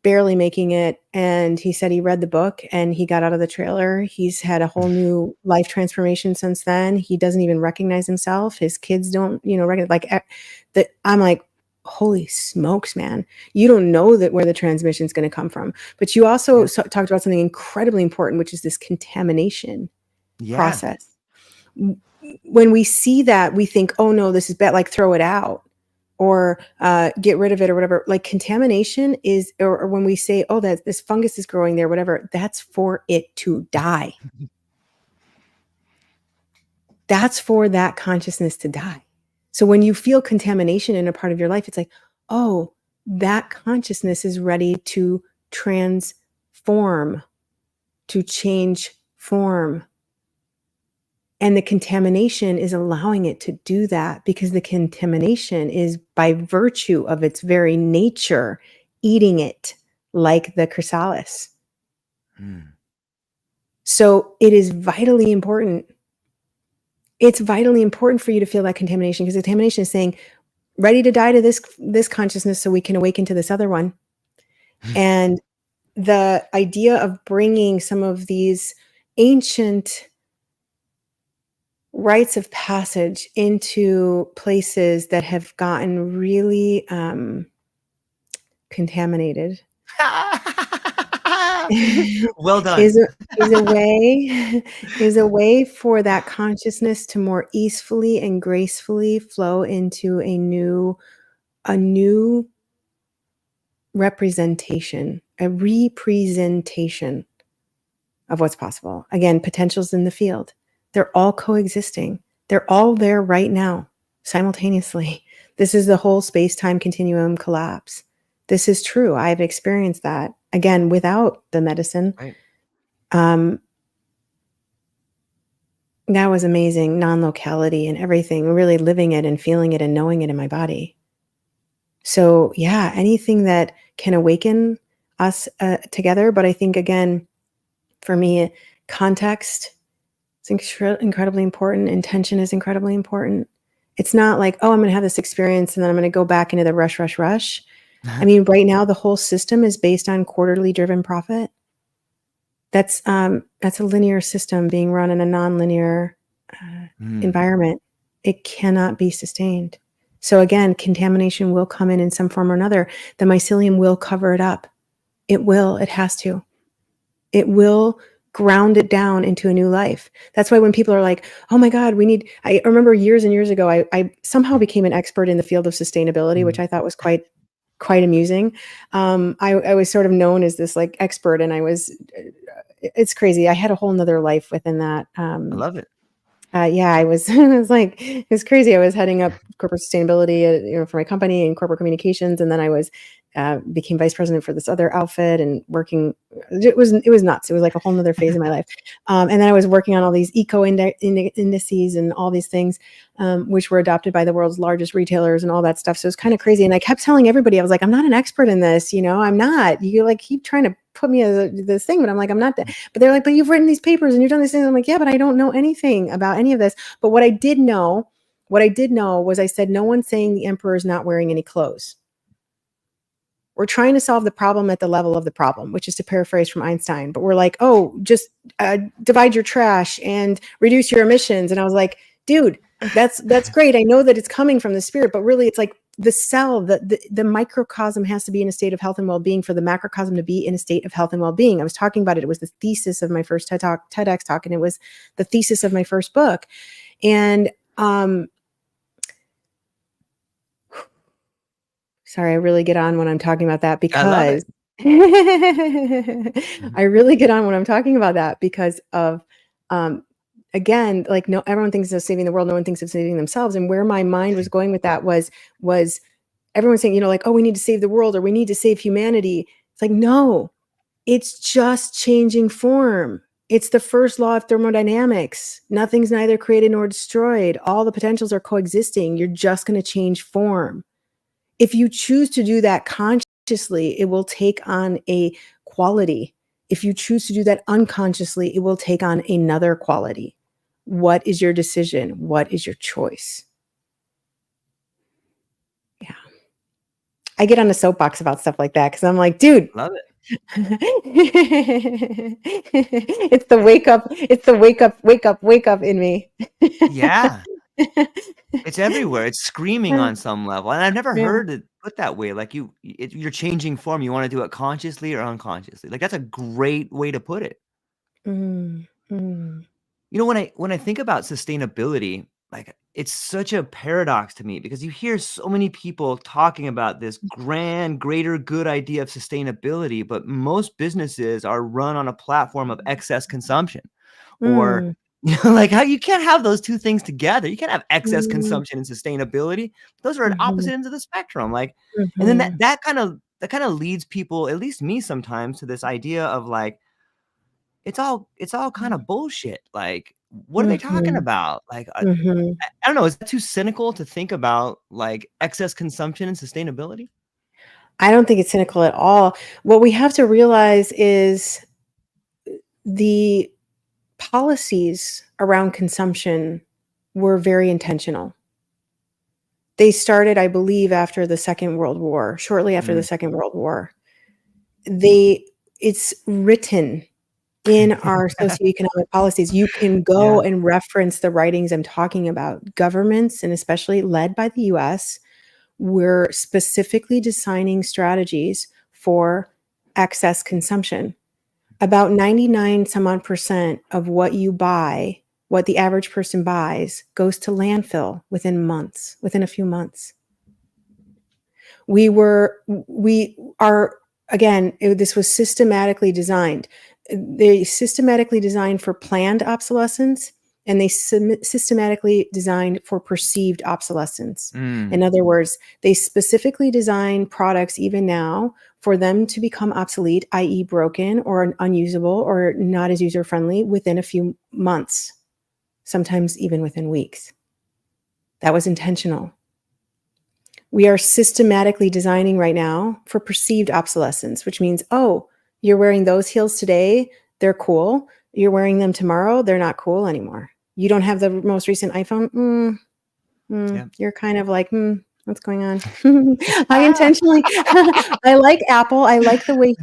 barely making it. And he said he read the book and he got out of the trailer. He's had a whole new life transformation since then. He doesn't even recognize himself. His kids don't, recognize, that. I'm like, holy smokes, man. You don't know that where the transmission is going to come from. But you also Yeah. talked about something incredibly important, which is this contamination Yeah. process. When we see that, we think, oh no, this is bad, like throw it out, or get rid of it, or whatever. Like contamination is, or when we say, oh, that this fungus is growing there, whatever, that's for it to die. That's for that consciousness to die. So when you feel contamination in a part of your life, it's like, oh, that consciousness is ready to transform, to change form. And the contamination is allowing it to do that, because the contamination is, by virtue of its very nature, eating it like the chrysalis. Mm. So it is vitally important. It's vitally important for you to feel that contamination, because the contamination is saying, ready to die to this consciousness so we can awaken to this other one. And the idea of bringing some of these ancient rites of passage into places that have gotten really contaminated Well done. is a way is a way for that consciousness to more easily and gracefully flow into a new representation of what's possible. Again, potentials in the field. They're all coexisting. They're all there right now, simultaneously. This is the whole space-time continuum collapse. This is true. I've experienced that, again, without the medicine. Right. That was amazing. Non-locality and everything, really living it and feeling it and knowing it in my body. So yeah, anything that can awaken us together. But I think, again, for me, context is incredibly important. Intention is incredibly important. It's not like, oh, I'm going to have this experience and then I'm going to go back into the rush. I mean, right now, the whole system is based on quarterly driven profit. That's a linear system being run in a non-linear environment. It cannot be sustained. So again, contamination will come in some form or another. The mycelium will cover it up. It will. It has to. It will ground it down into a new life. That's why when people are like, oh my God, I remember years and years ago, I somehow became an expert in the field of sustainability, which I thought was quite amusing. I was sort of known as this like expert, and it's crazy. I had a whole nother life within that. I love it. Yeah, I was, it was crazy. I was heading up corporate sustainability, for my company and corporate communications. And then I was became vice president for this other outfit and working. It was nuts. It was like a whole nother phase of my life. And then I was working on all these eco indices and all these things, which were adopted by the world's largest retailers and all that stuff. So it was kind of crazy. And I kept telling everybody, I was like, I'm not an expert in this. I'm not. You like keep trying to put me as this thing, but I'm like, I'm not that. But they're like, but you've written these papers and you've done these things. I'm like, yeah, but I don't know anything about any of this. But what I did know was I said, no one's saying the emperor is not wearing any clothes. We're trying to solve the problem at the level of the problem, which is to paraphrase from Einstein. But we're like, oh, just divide your trash and reduce your emissions. And I was like, dude, that's great. I know that it's coming from the spirit, but really it's like the cell, the microcosm has to be in a state of health and well-being for the macrocosm to be in a state of health and well-being. I was talking about it. It was the thesis of my first TEDx talk, and it was the thesis of my first book. And sorry, I really get on when I'm talking about that because I really get on when I'm talking about that because of, again, like no, everyone thinks of saving the world. No one thinks of saving themselves. And where my mind was going with that was everyone saying, like, oh, we need to save the world or we need to save humanity. It's like, no, it's just changing form. It's the first law of thermodynamics. Nothing's neither created nor destroyed. All the potentials are coexisting. You're just going to change form. If you choose to do that consciously, it will take on a quality. If you choose to do that unconsciously, it will take on another quality. What is your decision? What is your choice? Yeah. I get on a soapbox about stuff like that because I'm like, dude. Love it. It's the wake up in me. Yeah. It's everywhere. It's screaming on some level. And I've never heard it put that way. Like you're changing form. You want to do it consciously or unconsciously. Like that's a great way to put it. Mm-hmm. When I think about sustainability, like it's such a paradox to me because you hear so many people talking about this grand, greater good idea of sustainability, but most businesses are run on a platform of excess consumption or like how you can't have those two things together. You can't have excess consumption and sustainability. Those are at opposite ends of the spectrum. Like, and then that kind of leads people, at least me sometimes, to this idea of like, it's all kind of bullshit. Like, what are they talking about? Like, I don't know. Is that too cynical to think about like excess consumption and sustainability? I don't think it's cynical at all. What we have to realize is the policies around consumption were very intentional. They started, I believe, after the Second World War, shortly after the Second World War. It's written in our socioeconomic policies. You can go and reference the writings I'm talking about. Governments, and especially led by the US, were specifically designing strategies for excess consumption. About 99 some odd percent of what you buy, what the average person buys, goes to landfill within a few months. This was systematically designed. They systematically designed for planned obsolescence, and they systematically designed for perceived obsolescence. In other words, they specifically design products even now for them to become obsolete, i.e. broken or unusable or not as user-friendly within a few months, sometimes even within weeks. That was intentional. We are systematically designing right now for perceived obsolescence, which means, oh, you're wearing those heels today, they're cool. You're wearing them tomorrow, they're not cool anymore. You don't have the most recent iPhone? You're kind of like, what's going on? I intentionally, I like Apple. I like the way,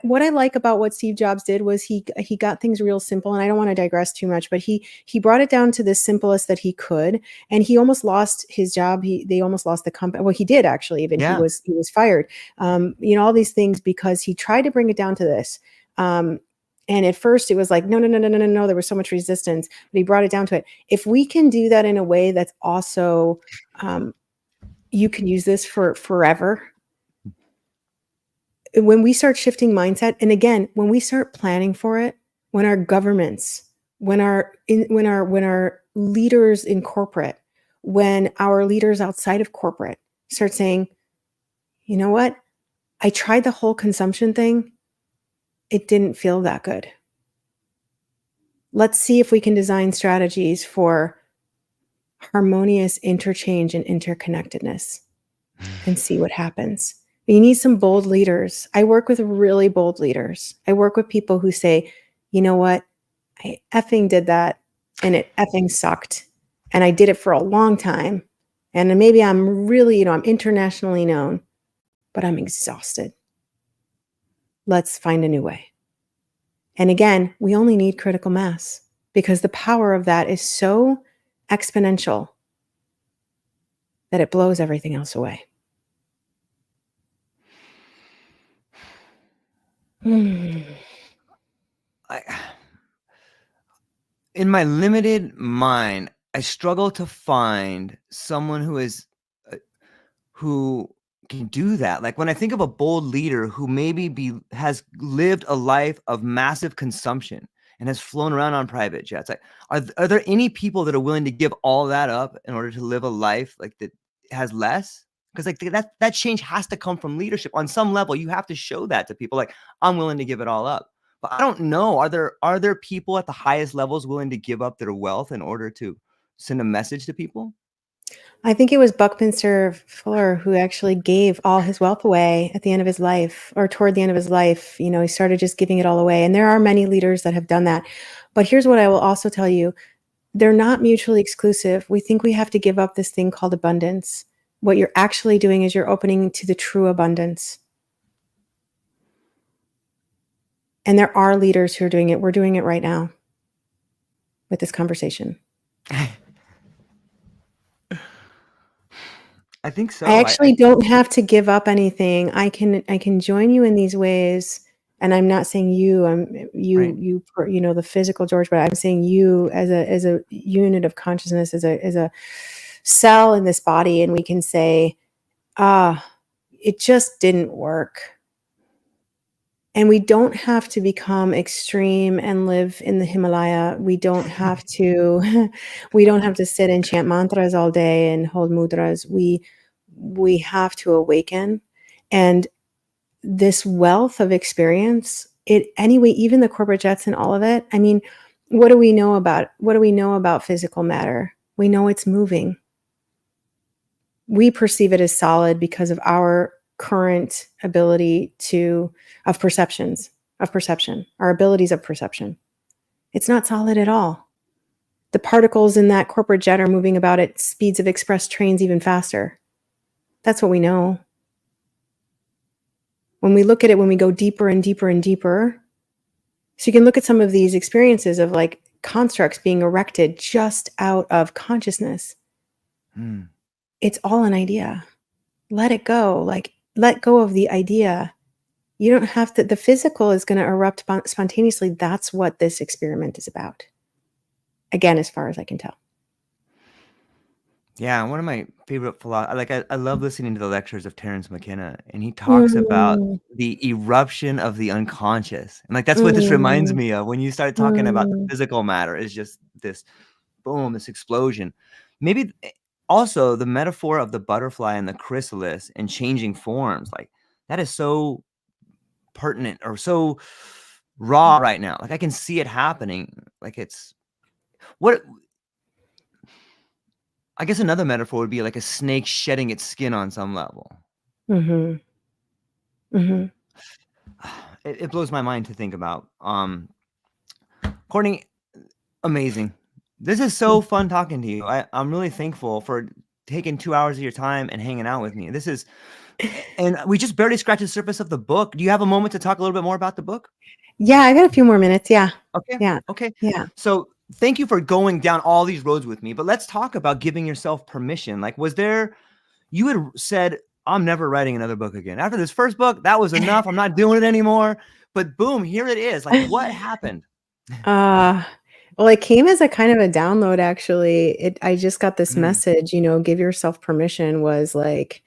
what I like about what Steve Jobs did was he got things real simple, and I don't want to digress too much, but he brought it down to the simplest that he could, and he almost lost his job. They almost lost the company. Well, he did actually, even he was fired. All these things because he tried to bring it down to this. And at first it was like, no. There was so much resistance, but he brought it down to it. If we can do that in a way that's also, you can use this for forever. When we start shifting mindset, and again, when we start planning for it, when our governments, when our leaders in corporate, when our leaders outside of corporate start saying, you know what? I tried the whole consumption thing. It didn't feel that good. Let's see if we can design strategies for harmonious interchange and interconnectedness and see what happens. You need some bold leaders. I work with really bold leaders. I work with people who say, you know what? I effing did that and it effing sucked. And I did it for a long time. And maybe I'm really, I'm internationally known, but I'm exhausted. Let's find a new way. And again, we only need critical mass because the power of that is so exponential that it blows everything else away. In my limited mind, I struggle to find someone who can do that. Like when I think of a bold leader who maybe has lived a life of massive consumption and has flown around on private jets, like are there any people that are willing to give all that up in order to live a life like that has less? Because like that change has to come from leadership on some level. You have to show that to people. Like I'm willing to give it all up. But I don't know. Are there people at the highest levels willing to give up their wealth in order to send a message to people? I think it was Buckminster Fuller who actually gave all his wealth away at the end of his life or toward the end of his life. He started just giving it all away. And there are many leaders that have done that. But here's what I will also tell you. They're not mutually exclusive. We think we have to give up this thing called abundance. What you're actually doing is you're opening to the true abundance. And there are leaders who are doing it. We're doing it right now with this conversation. I think so. I actually don't have to give up anything. I can join you in these ways. And I'm not saying you, right. The physical George, but I'm saying you as a unit of consciousness, as a cell in this body. And we can say, it just didn't work. And we don't have to become extreme and live in the Himalaya. We don't have to sit and chant mantras all day and hold mudras. We have to awaken. And this wealth of experience, even the corporate jets and all of it. I mean, what do we know about physical matter? We know it's moving. We perceive it as solid because of our current ability of perception, our abilities of perception. It's not solid at all. The particles in that corporate jet are moving about at speeds of express trains even faster. That's what we know. When we look at it, when we go deeper and deeper and deeper, so you can look at some of these experiences of like constructs being erected just out of consciousness. It's all an idea. Let it go. Like, let go of the idea. You don't have to, the physical is going to erupt spontaneously. That's what this experiment is about. Again, as far as I can tell. Yeah, one of my favorite philosophers, I love listening to the lectures of Terence McKenna, and he talks about the eruption of the unconscious. And like, that's what this reminds me of when you started talking about the physical matter is just this boom, this explosion. Maybe also the metaphor of the butterfly and the chrysalis and changing forms, like that is so pertinent or so raw right now. Like I can see it happening. Like I guess another metaphor would be like a snake shedding its skin on some level. It blows my mind to think about. Cortney, amazing. This is so fun talking to you. I'm really thankful for taking 2 hours of your time and hanging out with me. And we just barely scratched the surface of the book. Do you have a moment to talk a little bit more about the book? Yeah, I got a few more minutes. Yeah. Okay. Yeah. Okay. Yeah. So thank you for going down all these roads with me, but let's talk about giving yourself permission. Like, you had said, I'm never writing another book again. After this first book, that was enough. I'm not doing it anymore. But boom, here it is. Like, what happened? Well, it came as a kind of a download, actually. I just got this message, give yourself permission was like,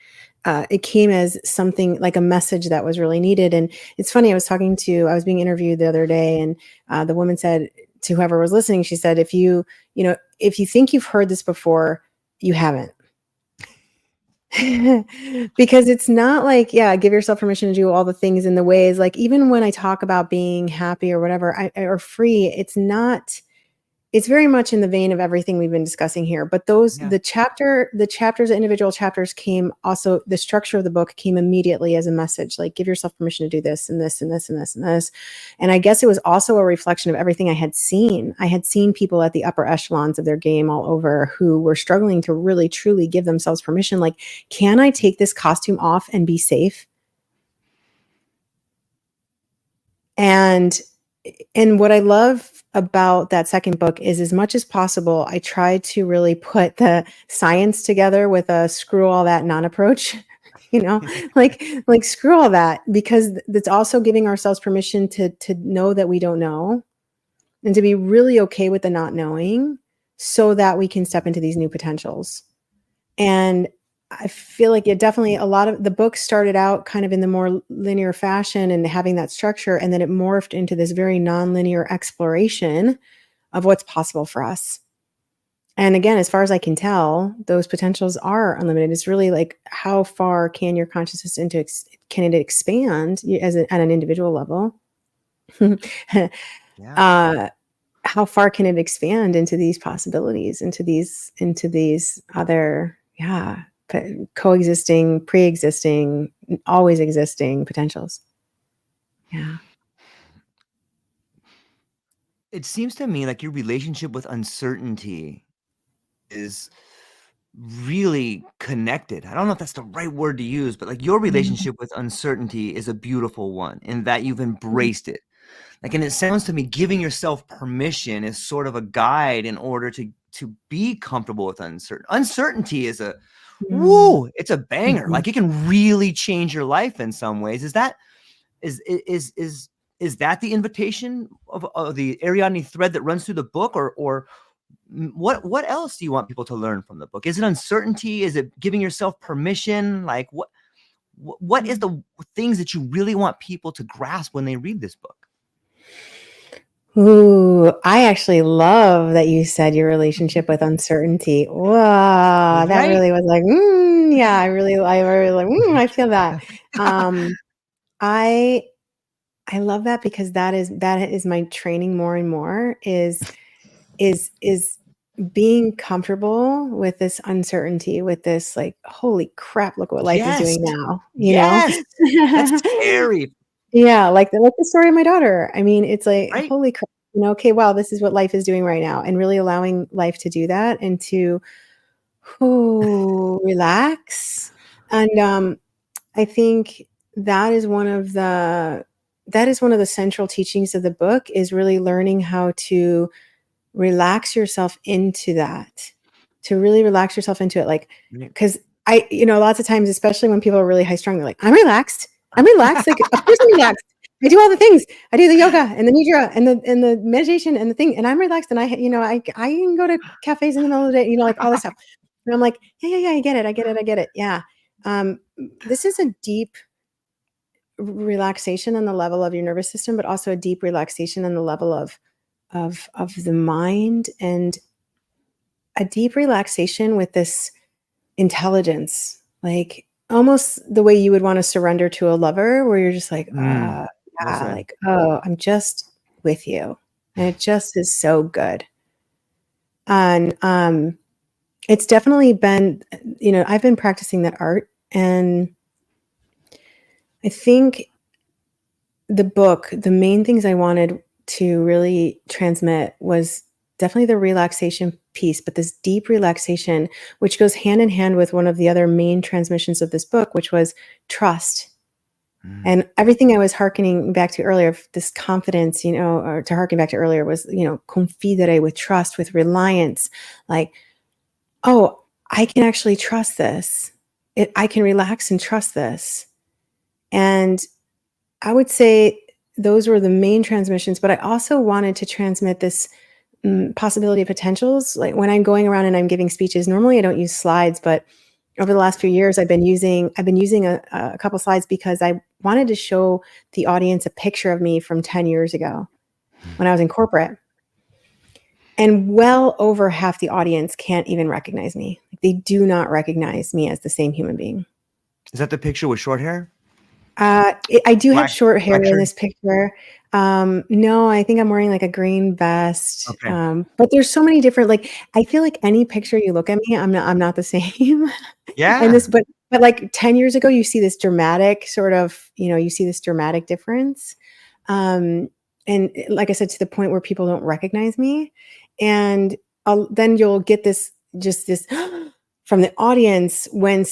it came as something like a message that was really needed. And it's funny, I was being interviewed the other day, and the woman said to whoever was listening, she said, if you think you've heard this before, you haven't. Because it's not like, yeah, give yourself permission to do all the things in the ways, like, even when I talk about being happy or whatever, or free, it's very much in the vein of everything we've been discussing here. But Yeah. the chapters, the individual chapters came also, the structure of the book came immediately as a message, like, give yourself permission to do this and this and this and this and this. And I guess it was also a reflection of everything I had seen. I had seen people at the upper echelons of their game all over who were struggling to really, truly give themselves permission. Like, can I take this costume off and be safe? And what I love about that second book is, as much as possible, I try to really put the science together with a screw all that non-approach, you know, like screw all that, because that's also giving ourselves permission to know that we don't know, and to be really okay with the not knowing, so that we can step into these new potentials. And I feel like it definitely, a lot of the book started out kind of in the more linear fashion and having that structure, and then it morphed into this very nonlinear exploration of what's possible for us. And again, as far as I can tell, those potentials are unlimited. It's really like, how far can your consciousness can it expand at an individual level? Yeah. How far can it expand into these possibilities, into these other, yeah, coexisting, pre-existing, always existing potentials. Yeah. It seems to me like your relationship with uncertainty is really connected. I don't know if that's the right word to use, but like, your relationship with uncertainty is a beautiful one in that you've embraced it. Like, and it sounds to me, giving yourself permission is sort of a guide in order to be comfortable with uncertainty is a Mm. it's a banger. Mhm. Like, it can really change your life in some ways. Is is that the invitation of the Ariadne thread that runs through the book, or what else do you want people to learn from the book? Is it uncertainty? Is it giving yourself permission? Like, what is the things that you really want people to grasp when they read this book? Ooh, I actually love that you said your relationship with uncertainty. Wow, that Right? really was like, yeah, I really like, I feel that. Um, I I love that, because that is my training more and more, is being comfortable with this uncertainty, with this, like, holy crap, look what life is Yes. doing now, you know? Yes. That's scary, Yeah, like the story of my daughter. I mean, it's like, right? holy crap, okay, wow, this is what life is doing right now, and really allowing life to do that, and to, relax. And, I think that is one of the central teachings of the book, is really learning how to relax yourself into that, to really relax yourself into it. Like, Right. because lots of times, especially when people are really high strung, they're like, I'm relaxed. Like, of course I'm relaxed. I do all the things. I do the yoga and the nidra and the meditation and the thing, and I'm relaxed. And I can go to cafes in the middle of the day, like all this stuff. And I'm like, yeah, I get it. Yeah. This is a deep relaxation on the level of your nervous system, but also a deep relaxation on the level of the mind, and a deep relaxation with this intelligence, like almost the way you would want to surrender to a lover, where you're just like, Well yeah, said. like, oh, I'm just with you. And it just is so good. And it's definitely been, I've been practicing that art. And I think the main things I wanted to really transmit was definitely the relaxation piece, but this deep relaxation, which goes hand in hand with one of the other main transmissions of this book, which was trust. Mm. And everything I was hearkening back to earlier, this confidence, or to harken back to earlier, was, confidere, with trust, with reliance, like, oh, I can actually trust this. I can relax and trust this. And I would say those were the main transmissions, but I also wanted to transmit this possibility of potentials. Like, when I'm going around and I'm giving speeches, normally I don't use slides, but over the last few years, I've been using a couple slides, because I wanted to show the audience a picture of me from 10 years ago when I was in corporate. And well over half the audience can't even recognize me. They do not recognize me as the same human being. Is that the picture with short hair? I do have short hair Black in shirt? this picture. No, I think I'm wearing like a green vest. Okay. But there's so many different, like, I feel like any picture you look at me, I'm not the same. And Yeah. this, but like 10 years ago, you see this dramatic sort of, you see this dramatic difference. Um, and like I said, to the point where people don't recognize me. And then you'll get this, just this from the audience when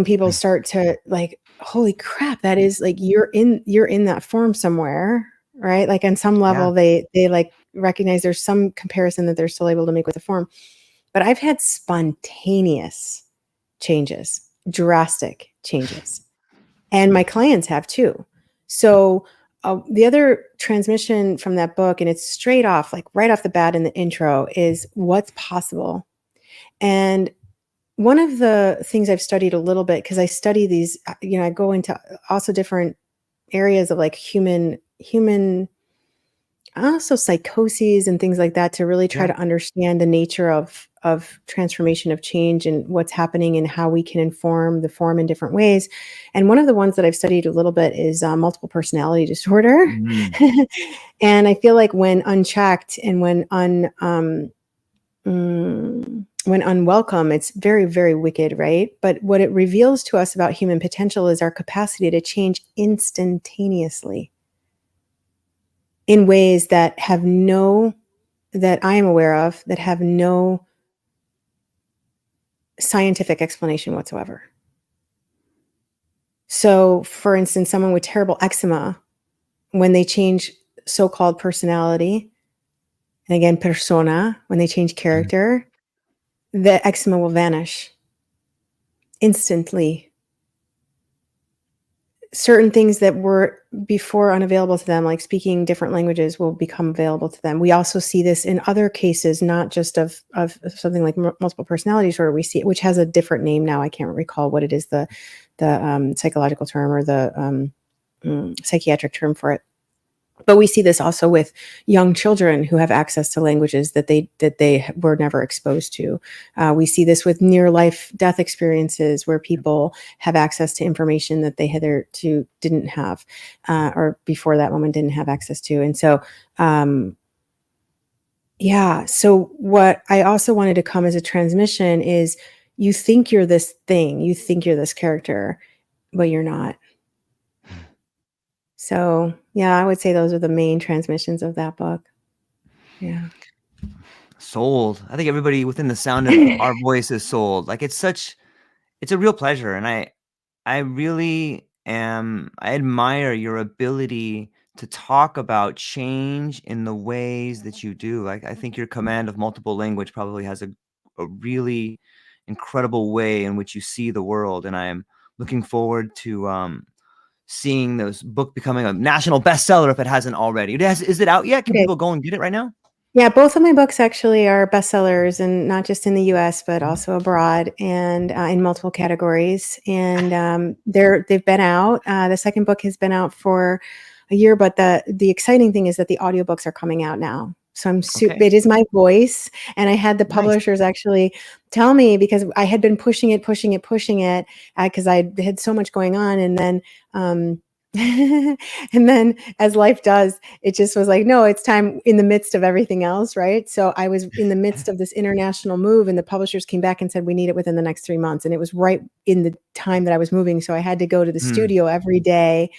people start to like, holy crap, that is like, you're in that form somewhere, right? Like on some Yeah. level, they like recognize there's some comparison that they're still able to make with the form. But I've had spontaneous changes, drastic changes. And my clients have too. So the other transmission from that book, and it's straight off, like right off the bat in the intro, is what's possible. And one of the things I've studied a little bit, because I study these, I go into also different areas of like human also psychoses and things like that, to really try Yeah. to understand the nature of transformation, of change, and what's happening and how we can inform the form in different ways. And one of the ones that I've studied a little bit is multiple personality disorder. Mm. And I feel like when unchecked and when unwelcome, it's very, very wicked, right? But what it reveals to us about human potential is our capacity to change instantaneously in ways that I am aware of, that have no scientific explanation whatsoever. So, for instance, someone with terrible eczema, when they change so-called personality, and again, persona, when they change character, the eczema will vanish instantly. Certain things that were before unavailable to them, like speaking different languages, will become available to them. We also see this in other cases, not just of something like multiple personality disorder. We see it, which has a different name now. I can't recall what it is, the psychological term or the psychiatric term for it. But we see this also with young children who have access to languages that they were never exposed to. We see this with near life death experiences where people have access to information that they hitherto didn't have, or before that moment didn't have access to. And so, yeah. So what I also wanted to come as a transmission is, you think you're this thing, you think you're this character, but you're not. So yeah, I would say those are the main transmissions of that book. Yeah. Sold. I think everybody within the sound of our voice is sold. Like it's a real pleasure, and I really I admire your ability to talk about change in the ways that you do. Like I think your command of multiple language probably has a really incredible way in which you see the world, and I am looking forward to seeing this book becoming a national bestseller if it hasn't already. Is it out yet? Can Okay. people go and get it right now? Yeah, both of my books actually are bestsellers, and not just in the US, but also abroad, and in multiple categories. And they've been out. The second book has been out for a year, but the exciting thing is that the audiobooks are coming out now. So Okay. it is my voice, and I had the Nice. publishers actually tell me, because I had been pushing it, because I had so much going on, and then and then, as life does, it just was like, no, it's time, in the midst of everything else, right? So I was in the midst of this international move, and the publishers came back and said, we need it within the next 3 months. And it was right in the time that I was moving. So I had to go to the studio every day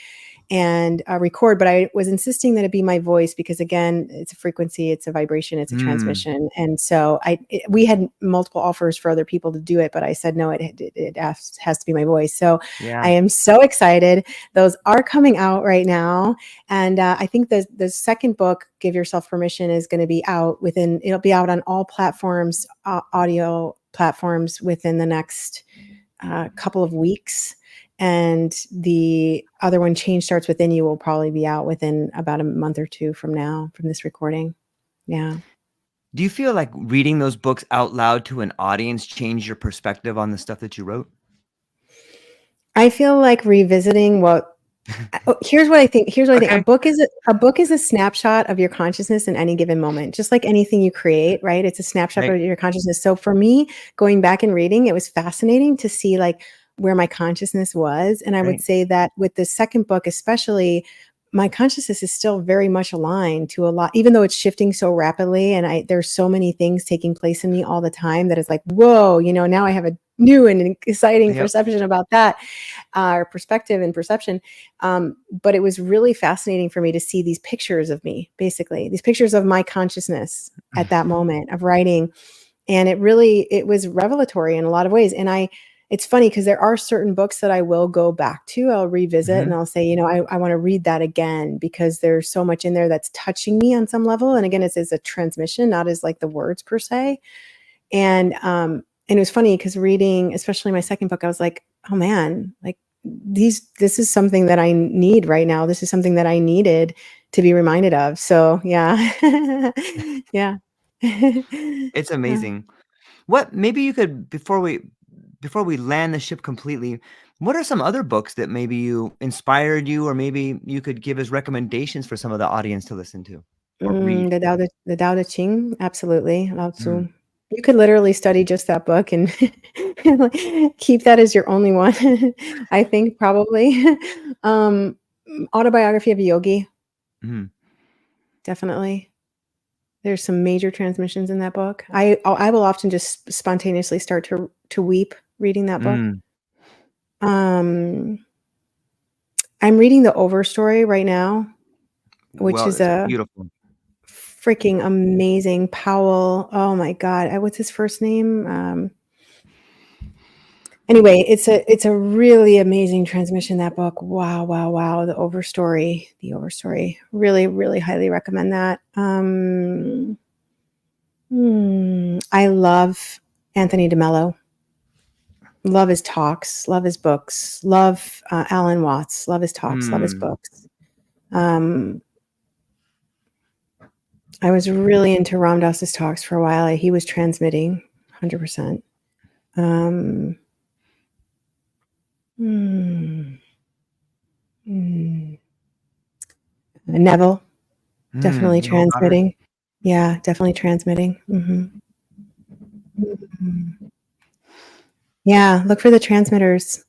and record, but I was insisting that it be my voice, because again, it's a frequency, it's a vibration, it's a transmission. And so we had multiple offers for other people to do it, but I said, no, it has to be my voice. So Yeah. I am so excited. Those are coming out right now. And I think the second book, Give Yourself Permission, is going to be out it'll be out on all platforms, audio platforms, within the next couple of weeks. And the other one, Change Starts Within You, will probably be out within about a month or two from now, from this recording. Yeah. Do you feel like reading those books out loud to an audience changed your perspective on the stuff that you wrote? I feel like revisiting what Here's what I think. Here's what I think. Okay. A book is a snapshot of your consciousness in any given moment, just like anything you create, right? It's a snapshot Right. of your consciousness. So for me, going back and reading, it was fascinating to see like where my consciousness was. And I would Right. say that with the second book, especially, my consciousness is still very much aligned to a lot, even though it's shifting so rapidly. And there's so many things taking place in me all the time that it's like, whoa, now I have a new and exciting Yep. perception about that, or perspective and perception. But it was really fascinating for me to see these pictures of me, basically, these pictures of my consciousness at that moment of writing. And it was revelatory in a lot of ways. And it's funny because there are certain books that I will go back to, I'll revisit and Mhm. I'll say, I want to read that again because there's so much in there that's touching me on some level. And again, it's as a transmission, not as like the words per se. And it was funny because reading, especially my second book, I was like, oh man, like this is something that I need right now. This is something that I needed to be reminded of. So yeah. Yeah. It's Yeah. amazing. What maybe you could before we land the ship completely, what are some other books that maybe you inspired you or maybe you could give as recommendations for some of the audience to listen to or read? The Tao Te Ching, absolutely. Lao Mm, Tzu. You could literally study just that book and like, keep that as your only one. I think probably. Um, Autobiography of a Yogi, mhm, definitely. There's some major transmissions in that book. I will often just spontaneously start to weep reading that book. mm. Um, I'm reading the Overstory right now, which Well, is it's a beautiful. freaking amazing Powell. Oh my God. What's his first name? Anyway, it's a really amazing transmission, that book. Wow, wow, wow. The Overstory. The Overstory. Really, really highly recommend that. I love Anthony DeMello. Love his talks, love his books, love Alan Watts, love his talks, love his Mm, books. Um, I was really into Ram Dass's talks for a while. He was transmitting 100%. Um, mm, mm. Neville, definitely Neville Goddard. transmitting. Yeah, definitely transmitting. Mhm. Yeah, look for the transmitters.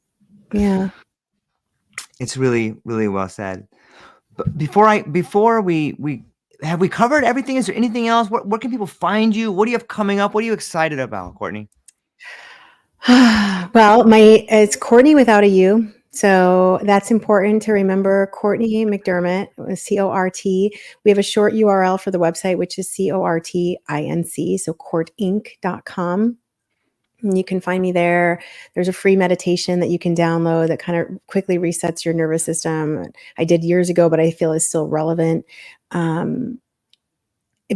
Yeah. It's really, really well said. But before we have we covered everything? Is there anything else? Where can people find you? What do you have coming up? What are you excited about, Courtney? Well, it's Cortney without a U. So that's important to remember. Cortney McDermott, CORT. We have a short URL for the website, which is CORTINC, so courtinc.com. And you can find me there. There's a free meditation that you can download that kind of quickly resets your nervous system. I did years ago, but I feel is still relevant. Um,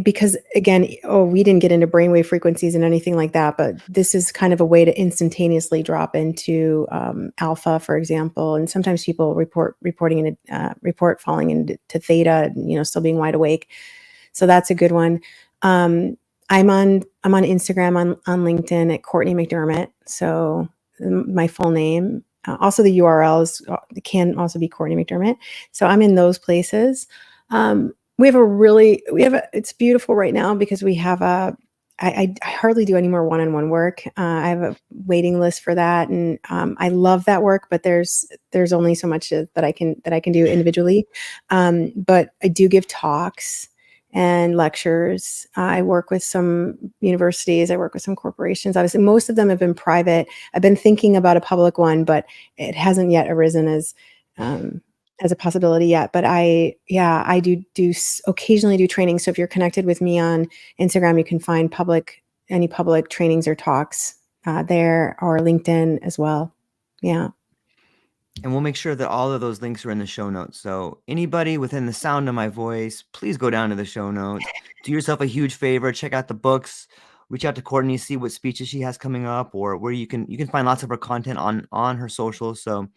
because again, we didn't get into brainwave frequencies and anything like that, but this is kind of a way to instantaneously drop into alpha, for example. And sometimes people report falling into theta, still being wide awake. So that's a good one. I'm on Instagram, on LinkedIn at Cortney McDermott. So my full name. Also, the URLs can also be Cortney McDermott. So I'm in those places. It's beautiful right now because we have I hardly do any more one-on-one work. I have a waiting list for that, and I love that work. But there's only so much that I can do individually. But I do give talks and lectures. I work with some universities. I work with some corporations. Obviously, most of them have been private. I've been thinking about a public one, but it hasn't yet arisen as a possibility yet. But I do occasionally do training. So if you're connected with me on Instagram, you can find any public trainings or talks there, or LinkedIn as well. Yeah. And we'll make sure that all of those links are in the show notes. So anybody within the sound of my voice, please go down to the show notes. Do yourself a huge favor. Check out the books. Reach out to Courtney, see what speeches she has coming up, or where you can find lots of her content on her socials. So,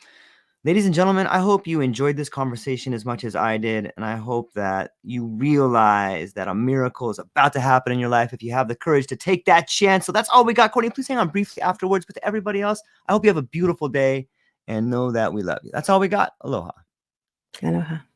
ladies and gentlemen, I hope you enjoyed this conversation as much as I did, and I hope that you realize that a miracle is about to happen in your life if you have the courage to take that chance. So that's all we got, Courtney. Please hang on briefly afterwards. But to everybody else, I hope you have a beautiful day and know that we love you. That's all we got. Aloha. Aloha.